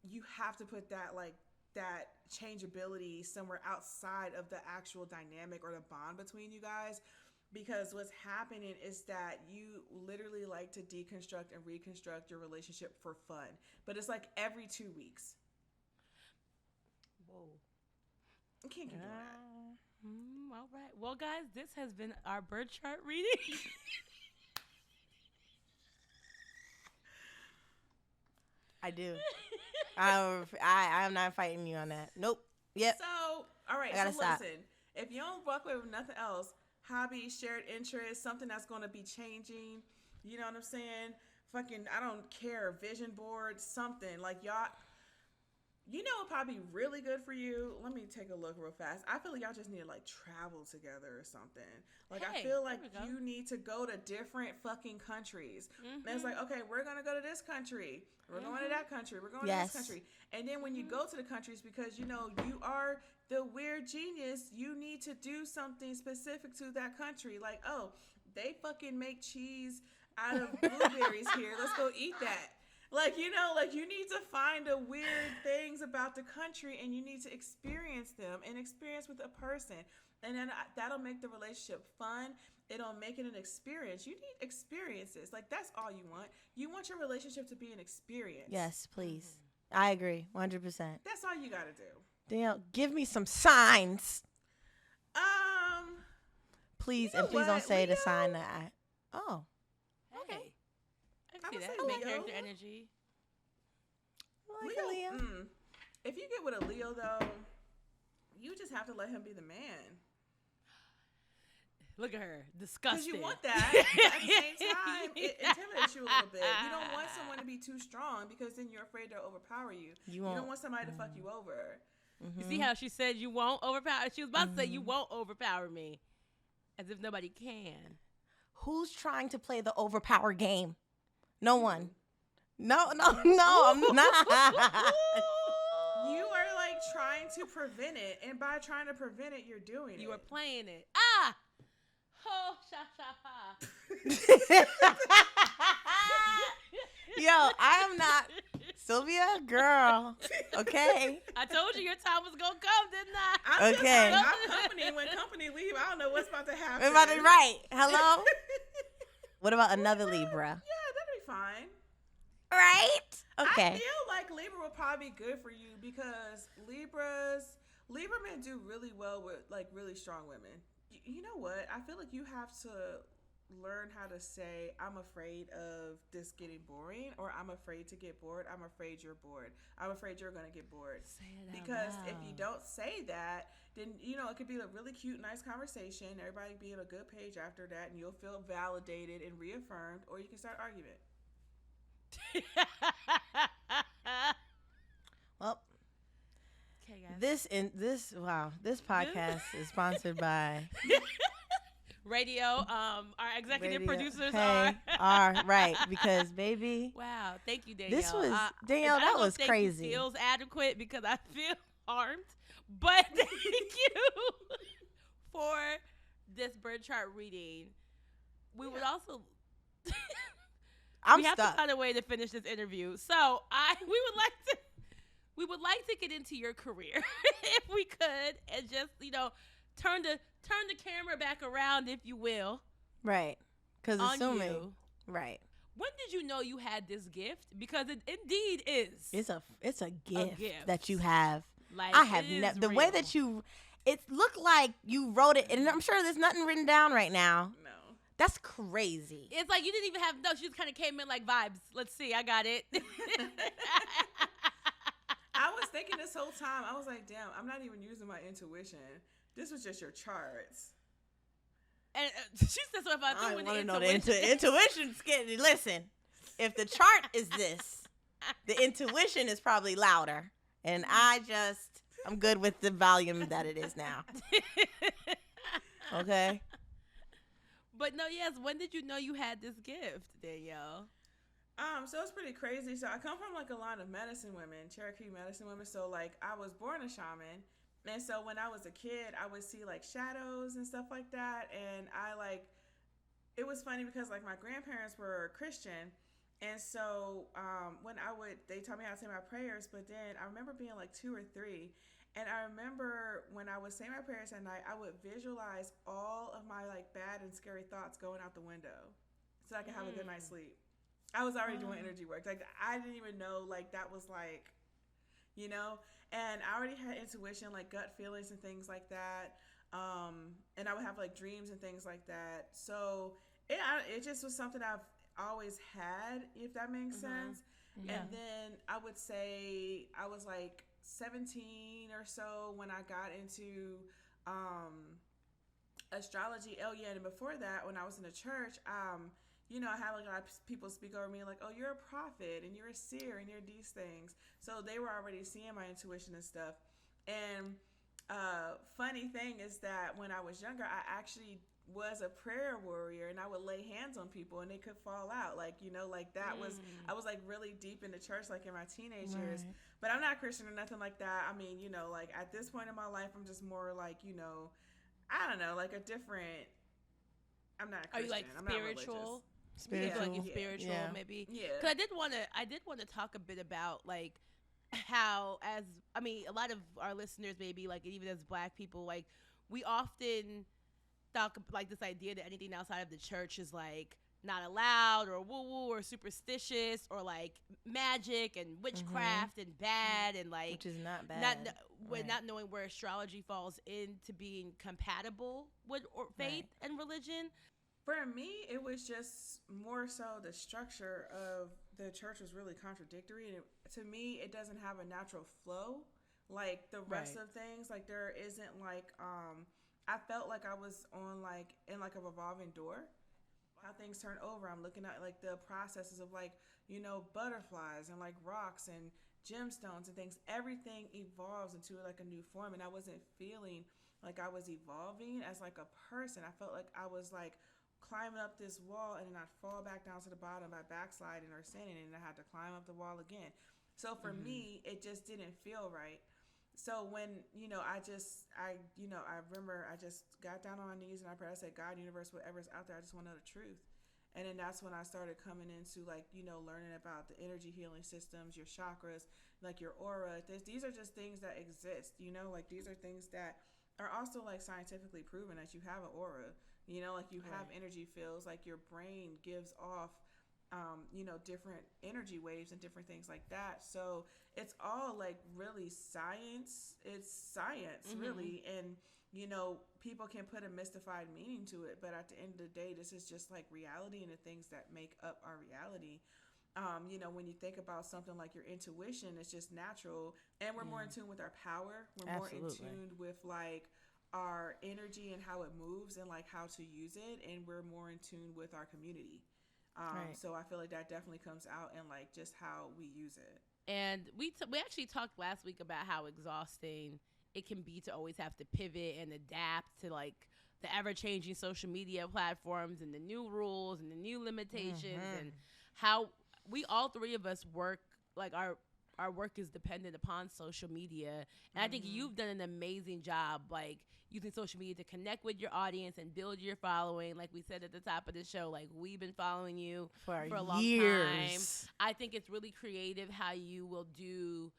you have to put that that changeability somewhere outside of the actual dynamic or the bond between you guys. Because what's happening is that you literally like to deconstruct and reconstruct your relationship for fun. But it's like every 2 weeks. Whoa. You can't keep doing that. All right. Well, guys, this has been our birth chart reading. I do. I am not fighting you on that. Nope. Yep. So, all right. I gotta stop. Listen. If you don't fuck with nothing else, hobby, shared interest, something that's going to be changing. You know what I'm saying? Fucking, I don't care. Vision board, something. Like, y'all, you know what probably really good for you? Let me take a look real fast. I feel like y'all just need to, like, travel together or something. Like, I feel like you need to go to different fucking countries. And it's like, okay, we're going to go to this country. We're going to that country. We're going to this country. And then when you go to the countries, because, you know, you are the weird genius, you need to do something specific to that country. Like, oh, they fucking make cheese out of blueberries here. Let's go eat that. Like, you know, like you need to find the weird things about the country and you need to experience them and experience with a person. And then that'll make the relationship fun. It'll make it an experience. You need experiences. Like, that's all you want. You want your relationship to be an experience. Yes, please. I agree. 100%. That's all you got to do. Danielle, give me some signs. Please, and please don't say the sign that I. Oh. Okay. I would see that. say Main Leo. character energy. Like a Leo. If you get with a Leo, though, you just have to let him be the man. Look at her. Disgusting. Because you want that. At the same time, it intimidates you a little bit. You don't want someone to be too strong because then you're afraid they'll overpower you. You don't want somebody to fuck you over. You see how she said you won't overpower? She was about to say you won't overpower me. As if nobody can. Who's trying to play the overpower game? No one. No, I'm not. You are like trying to prevent it, and by trying to prevent it, you're doing it. You are playing it. Ah! Oh, sha. Yo, I am not Sylvia, girl. Okay. I told you your time was gonna come, didn't I? I'm Okay. Just like, I'm company. When company leave, I don't know what's about to happen. Right. Hello? What about another Libra? Yeah, that'd be fine. Right? Okay. I feel like Libra would probably be good for you because Libra men do really well with like really strong women. You know what? I feel like you have to learn how to say, I'm afraid of this getting boring, or I'm afraid to get bored. I'm afraid you're bored. I'm afraid you're going to get bored. Say it out because loud. if you don't say that, then, you know, it could be a really cute, nice conversation. Everybody be on a good page after that, and you'll feel validated and reaffirmed, or you can start argument. Well, Okay, guys. this podcast is sponsored by Raedio. Our executive Raedio. producers are right, because baby, Wow, thank you, Danielle. this was Danielle. That was crazy. Feels adequate because I feel harmed, but thank you for this bird chart reading. We would also. I'm we have stuck. to find a way to finish this interview. So we would like to get into your career if we could, and just turn the camera back around, if you will. Right, because on assuming you. right. When did you know you had this gift? Because it indeed is. It's a gift, gift. that you have. Like, I have it is the way real. that it looked like you wrote it, and I'm sure there's nothing written down right now. No. That's crazy. It's like you didn't even have no. She just kind of came in like vibes. Let's see, I got it. I was thinking this whole time, I was like, damn, I'm not even using my intuition. This was just your charts. And she said, so if I I threw in want the to know the intuition. intuition's getting. Listen, if the chart is this, the intuition is probably louder, and I'm good with the volume that it is now. Okay. But no, yes. When did you know you had this gift, Danielle? So it's pretty crazy. So I come from like a line of medicine women, Cherokee medicine women. So like I was born a shaman. And so when I was a kid, I would see like shadows and stuff like that. And it was funny because like my grandparents were Christian. And so they taught me how to say my prayers. But then I remember being like 2 or 3. And I remember when I would say my prayers at night, I would visualize all of my like bad and scary thoughts going out the window so I could have a good night's sleep. I was already doing energy work. Like I didn't even know like that was like, and I already had intuition, like gut feelings and things like that. And I would have like dreams and things like that. So it just was something I've always had, if that makes sense. Yeah. And then I would say I was like 17 or so when I got into astrology. Oh yeah, and before that, when I was in the church, I had like a lot of people speak over me like, oh, you're a prophet and you're a seer and you're these things. So they were already seeing my intuition and stuff. And funny thing is that when I was younger, I actually was a prayer warrior, and I would lay hands on people and they could fall out. Like, like that was, I was like really deep in the church, like in my teenage years, but I'm not Christian or nothing like that. I mean, like at this point in my life, I'm just more like, I don't know, like a different, I'm not a Christian. Are you like I'm spiritual? Spiritual, like spiritual, maybe. Yeah. Because I did want to talk a bit about like how, a lot of our listeners, maybe like even as Black people, like we often talk like this idea that anything outside of the church is like not allowed or woo-woo or superstitious or like magic and witchcraft and bad and like, which is not bad. Not knowing where astrology falls into being compatible with faith and religion. For me, it was just more so the structure of the church was really contradictory. And to me, it doesn't have a natural flow like the rest of things. Like there isn't like, I felt like I was on like in like a revolving door. How things turn over. I'm looking at like the processes of like, butterflies and like rocks and gemstones and things. Everything evolves into like a new form. And I wasn't feeling like I was evolving as like a person. I felt like I was like climbing up this wall and then I'd fall back down to the bottom by backsliding or sinning, and I had to climb up the wall again. So for me, it just didn't feel right. So when, I remember I just got down on my knees and I prayed. I said, God, universe, whatever's out there, I just want to know the truth. And then that's when I started coming into like, learning about the energy healing systems, your chakras, like your aura. These are just things that exist, like these are things that are also like scientifically proven that you have an aura. Like you have energy fields, like your brain gives off, different energy waves and different things like that. So it's all like really science. It's science, really. And, people can put a mystified meaning to it. But at the end of the day, this is just like reality and the things that make up our reality. When you think about something like your intuition, it's just natural. And we're more in tune with our power. We're more in tune with like our energy and how it moves and like how to use it, and we're more in tune with our community. So I feel like that definitely comes out in like just how we use it. And we actually talked last week about how exhausting it can be to always have to pivot and adapt to like the ever-changing social media platforms and the new rules and the new limitations, and how we all three of us work, like our work is dependent upon social media. And I think you've done an amazing job, like using social media to connect with your audience and build your following. Like we said at the top of the show, like we've been following you for a long time. I think it's really creative how you will do,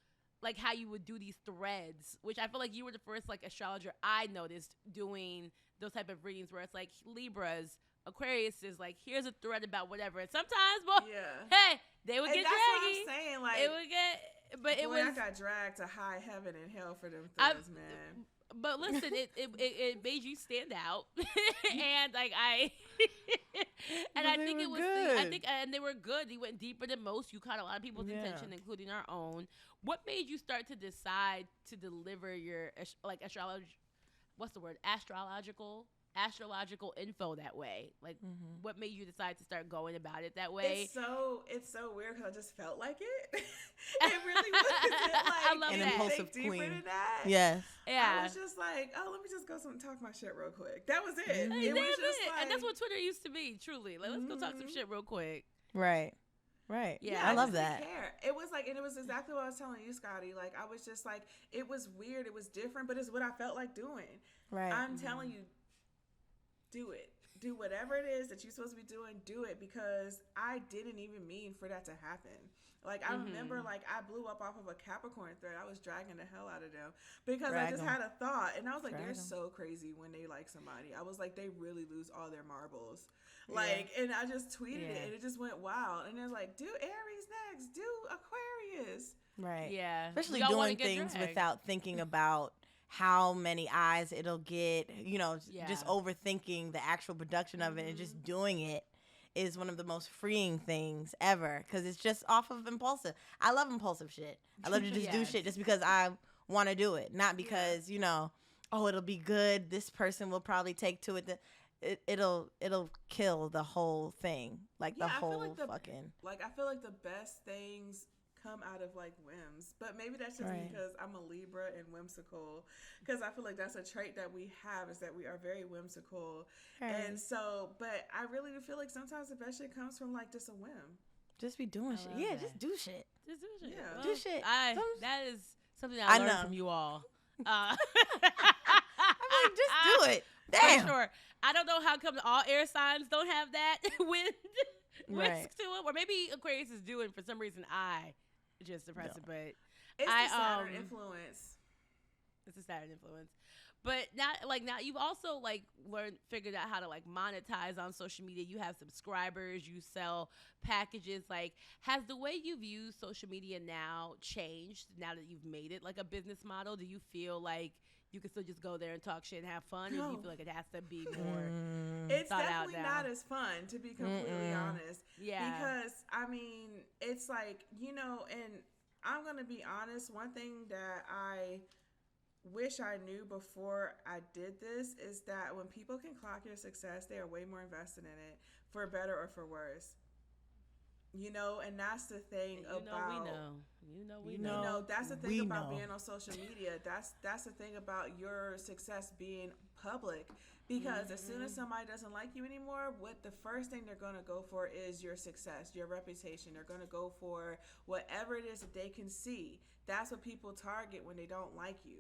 like how you would do these threads, which I feel like you were the first like astrologer I noticed doing those type of readings where it's like Libras, Aquarius is like, here's a thread about whatever. And sometimes, hey, they would get that's draggy. What I'm saying, like, it would get, but it was. I got dragged to high heaven and hell for them threads, man. But listen, it made you stand out, and like and I think it was. And they were good. He went deeper than most. You caught a lot of people's attention, including our own. What made you start to decide to deliver your astrology? What's the word? Astrological info that way. Like, what made you decide to start going about it that way? It's so weird because I just felt like it. It really was. I love an that. impulsive Deeper queen. than that. Yes. Yeah. I was just like, oh, let me just go talk my shit real quick. That was it. It It was just like, and that's what Twitter used to be. Truly, like, let's go talk some shit real quick. Right. Yeah, I love just that. didn't care. It was like, and it was exactly what I was telling you, Scottie. Like, I was just like, it was weird. It was different, but it's what I felt like doing. Right. I'm telling you, do it. Do whatever it is that you're supposed to be doing, do it, because I didn't even mean for that to happen. Like, I remember, like, I blew up off of a Capricorn thread. I was dragging the hell out of them because I just had a thought. And I was like, they're so crazy when they like somebody. I was like, they really lose all their marbles. Like, and I just tweeted it, and it just went wild. And they're like, do Aries next. Do Aquarius. Right. Yeah. Especially doing things without thinking about how many eyes it'll get, just overthinking the actual production of it and just doing it is one of the most freeing things ever because it's just off of impulsive. I love impulsive shit. I love to just do shit just because I want to do it, not because, it'll be good. This person will probably take to it. It'll kill the whole thing, like the whole fucking. Like, I feel like the best things come out of like whims, but maybe that's just because I'm a Libra and whimsical, because I feel like that's a trait that we have, is that we are very whimsical. And so, but I really do feel like sometimes the best shit comes from like just a whim. Just be doing shit. Yeah, just do shit. Just do shit. Yeah. Well, do shit. That is something I learned from you all. I mean, just do it. Damn. For sure. I don't know how come all air signs don't have that whisk to them, or maybe Aquarius is doing for some reason. I just suppress it, but it's the Saturn influence. It's a Saturn influence. But now you've also figured out how to monetize on social media. You have subscribers, you sell packages. Like, has the way you view social media now changed now that you've made it like a business model? Do you feel like you can still just go there and talk shit and have fun? No. Or do you feel like it has to be more It's thought definitely out now? not as fun, to be completely honest. Yeah. Because, I mean, it's like, and I'm going to be honest, one thing that I wish I knew before I did this is that when people can clock your success, they are way more invested in it, for better or for worse. And that's the thing about we know. That's the thing about being on social media. That's the thing about your success being public, because as soon as somebody doesn't like you anymore, what the first thing they're going to go for is your success, your reputation. They're going to go for whatever it is that they can see. That's what people target when they don't like you.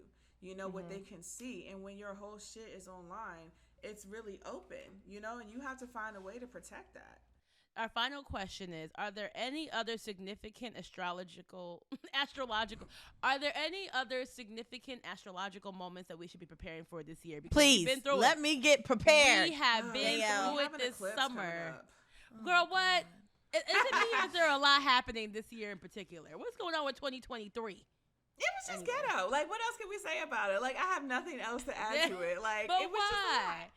What they can see. And when your whole shit is online, it's really open, and you have to find a way to protect that. Our final question is, are there any other significant astrological astrological moments that we should be preparing for this year? Because please, let me get prepared. We have been through it this summer. Girl, what? Is it me, or is there a lot happening this year in particular? What's going on with 2023? It was just ghetto. Like, what else can we say about it? Like, I have nothing else to add to it. Like, but it was why?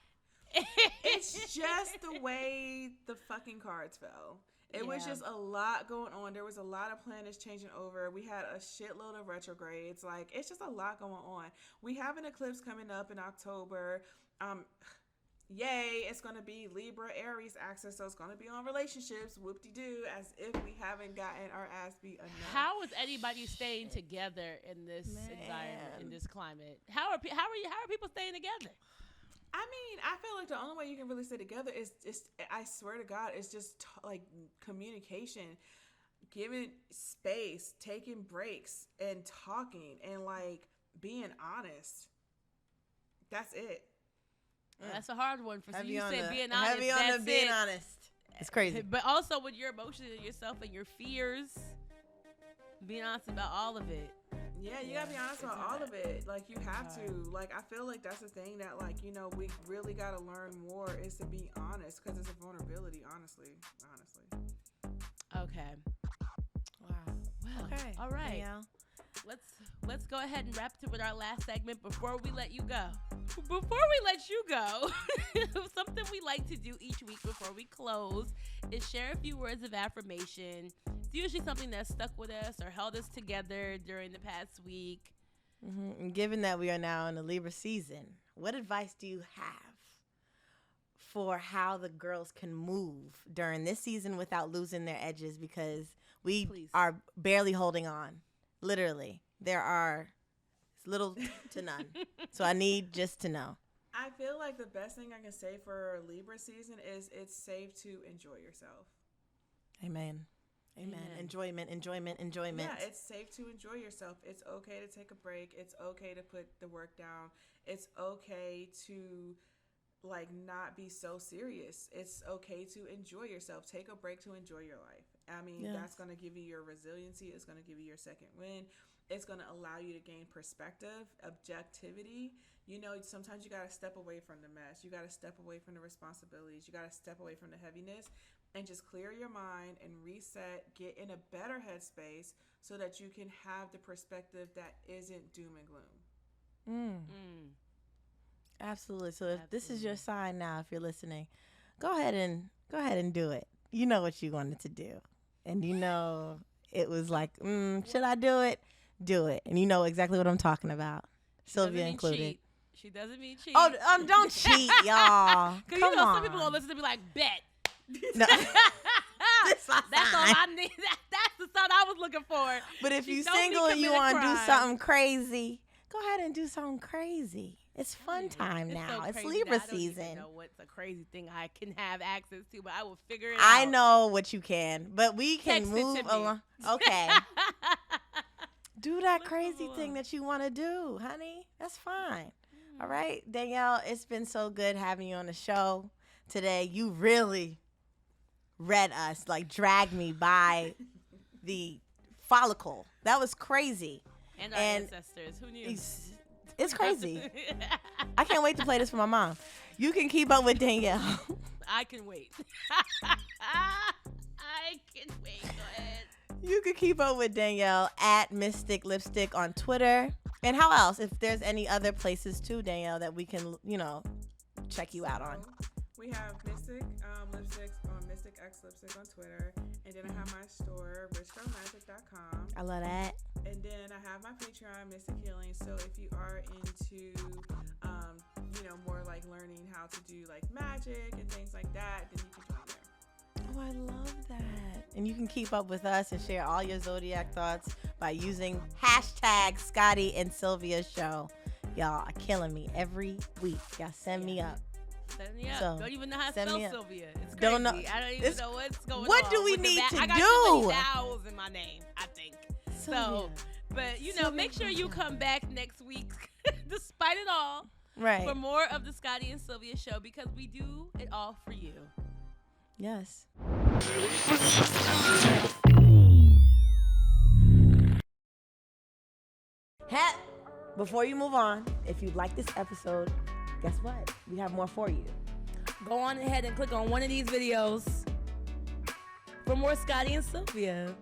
It's just the way the fucking cards fell. It was just a lot going on. There was a lot of planets changing over. We had a shitload of retrogrades. Like, it's just a lot going on. We have an eclipse coming up in October. Yay, it's going to be Libra Aries axis, so it's going to be on relationships. Whoop-de-doo, as if we haven't gotten our ass beat enough. How is anybody staying together in this environment, in this climate? How are people staying together? I mean, I feel like the only way you can really stay together is just, I swear to God, it's just communication, giving space, taking breaks, and talking, and being honest. That's it. That's a hard one for heavy you. Said being honest. Heavy on the being honest. It's crazy. But also with your emotions and yourself and your fears, being honest about all of it. Yeah, you gotta be honest about all of it. Like, you have to. Like, I feel like that's the thing that, we really gotta learn more, is to be honest, because it's a vulnerability, honestly. Okay. Wow. Well, okay. All right. Danielle. Let's go ahead and wrap it with our last segment before we let you go. Before we let you go, something we like to do each week before we close is share a few words of affirmation. It's usually something that stuck with us or held us together during the past week. Mm-hmm. And given that we are now in the Libra season, what advice do you have for how the girls can move during this season without losing their edges? Because we are barely holding on. Literally. There are little to none. So I need just to know. I feel like the best thing I can say for Libra season is it's safe to enjoy yourself. Amen. Enjoyment. Yeah, it's safe to enjoy yourself. It's okay to take a break. It's okay to put the work down. It's okay to not be so serious. It's okay to enjoy yourself. Take a break to enjoy your life. I mean, that's going to give you your resiliency. It's going to give you your second wind. It's going to allow you to gain perspective, objectivity. You know, sometimes you got to step away from the mess. You got to step away from the responsibilities. You got to step away from the heaviness and just clear your mind and reset, get in a better headspace so that you can have the perspective that isn't doom and gloom. Absolutely. So if this is your sign now, if you're listening, go ahead and do it. You know what you wanted to do. And you know it was like, should I do it? Do it. And you know exactly what I'm talking about. Sylvia included. Cheat. She doesn't mean cheat. Oh, don't cheat, y'all. Because Come on. some people don't listen to me like, bet. No. That's all I need. That's the sign I was looking for. But if you're single and you want to do something crazy, go ahead and do something crazy. It's fun time now. So it's Libra I don't season. even know what's a crazy thing I can have access to, but I will figure it out. I know what you can, but we can Text move it to me. along. Okay. Do that crazy thing that you want to do, honey. That's fine. All right, Danielle, it's been so good having you on the show today. You really read us, dragged me by the follicle. That was crazy. And our ancestors. Who knew? It's crazy. I can't wait to play this for my mom. You can keep up with Danielle. I can wait. I can wait. Go ahead. You can keep up with Danielle at MysticXLipstick on Twitter. And how else? If there's any other places too, Danielle, that we can, check you out on. We have Lipstick on MysticXLipstick on Twitter. And then I have my store, richgirlmagic.com. I love that. And then I have my Patreon, Mystic Healing. So if you are into, more learning how to do magic and things like that, then you can join there. Oh, I love that. And you can keep up with us and share all your zodiac thoughts by using hashtag Scottie and Sylvia show. Y'all are killing me every week. Y'all send me up. Send me up. So, don't even know how to spell Sylvia. It's crazy. Don't know. I don't even know what's going on. What do we need to do? I got too many vowels in my name, I think. Sylvia. But Sylvia, make sure you come back next week, despite it all, right, for more of the Scottie and Sylvia show, because we do it all for you. Yes. Before you move on, if you like this episode, guess what? We have more for you. Go on ahead and click on one of these videos for more Scottie and Sylvia.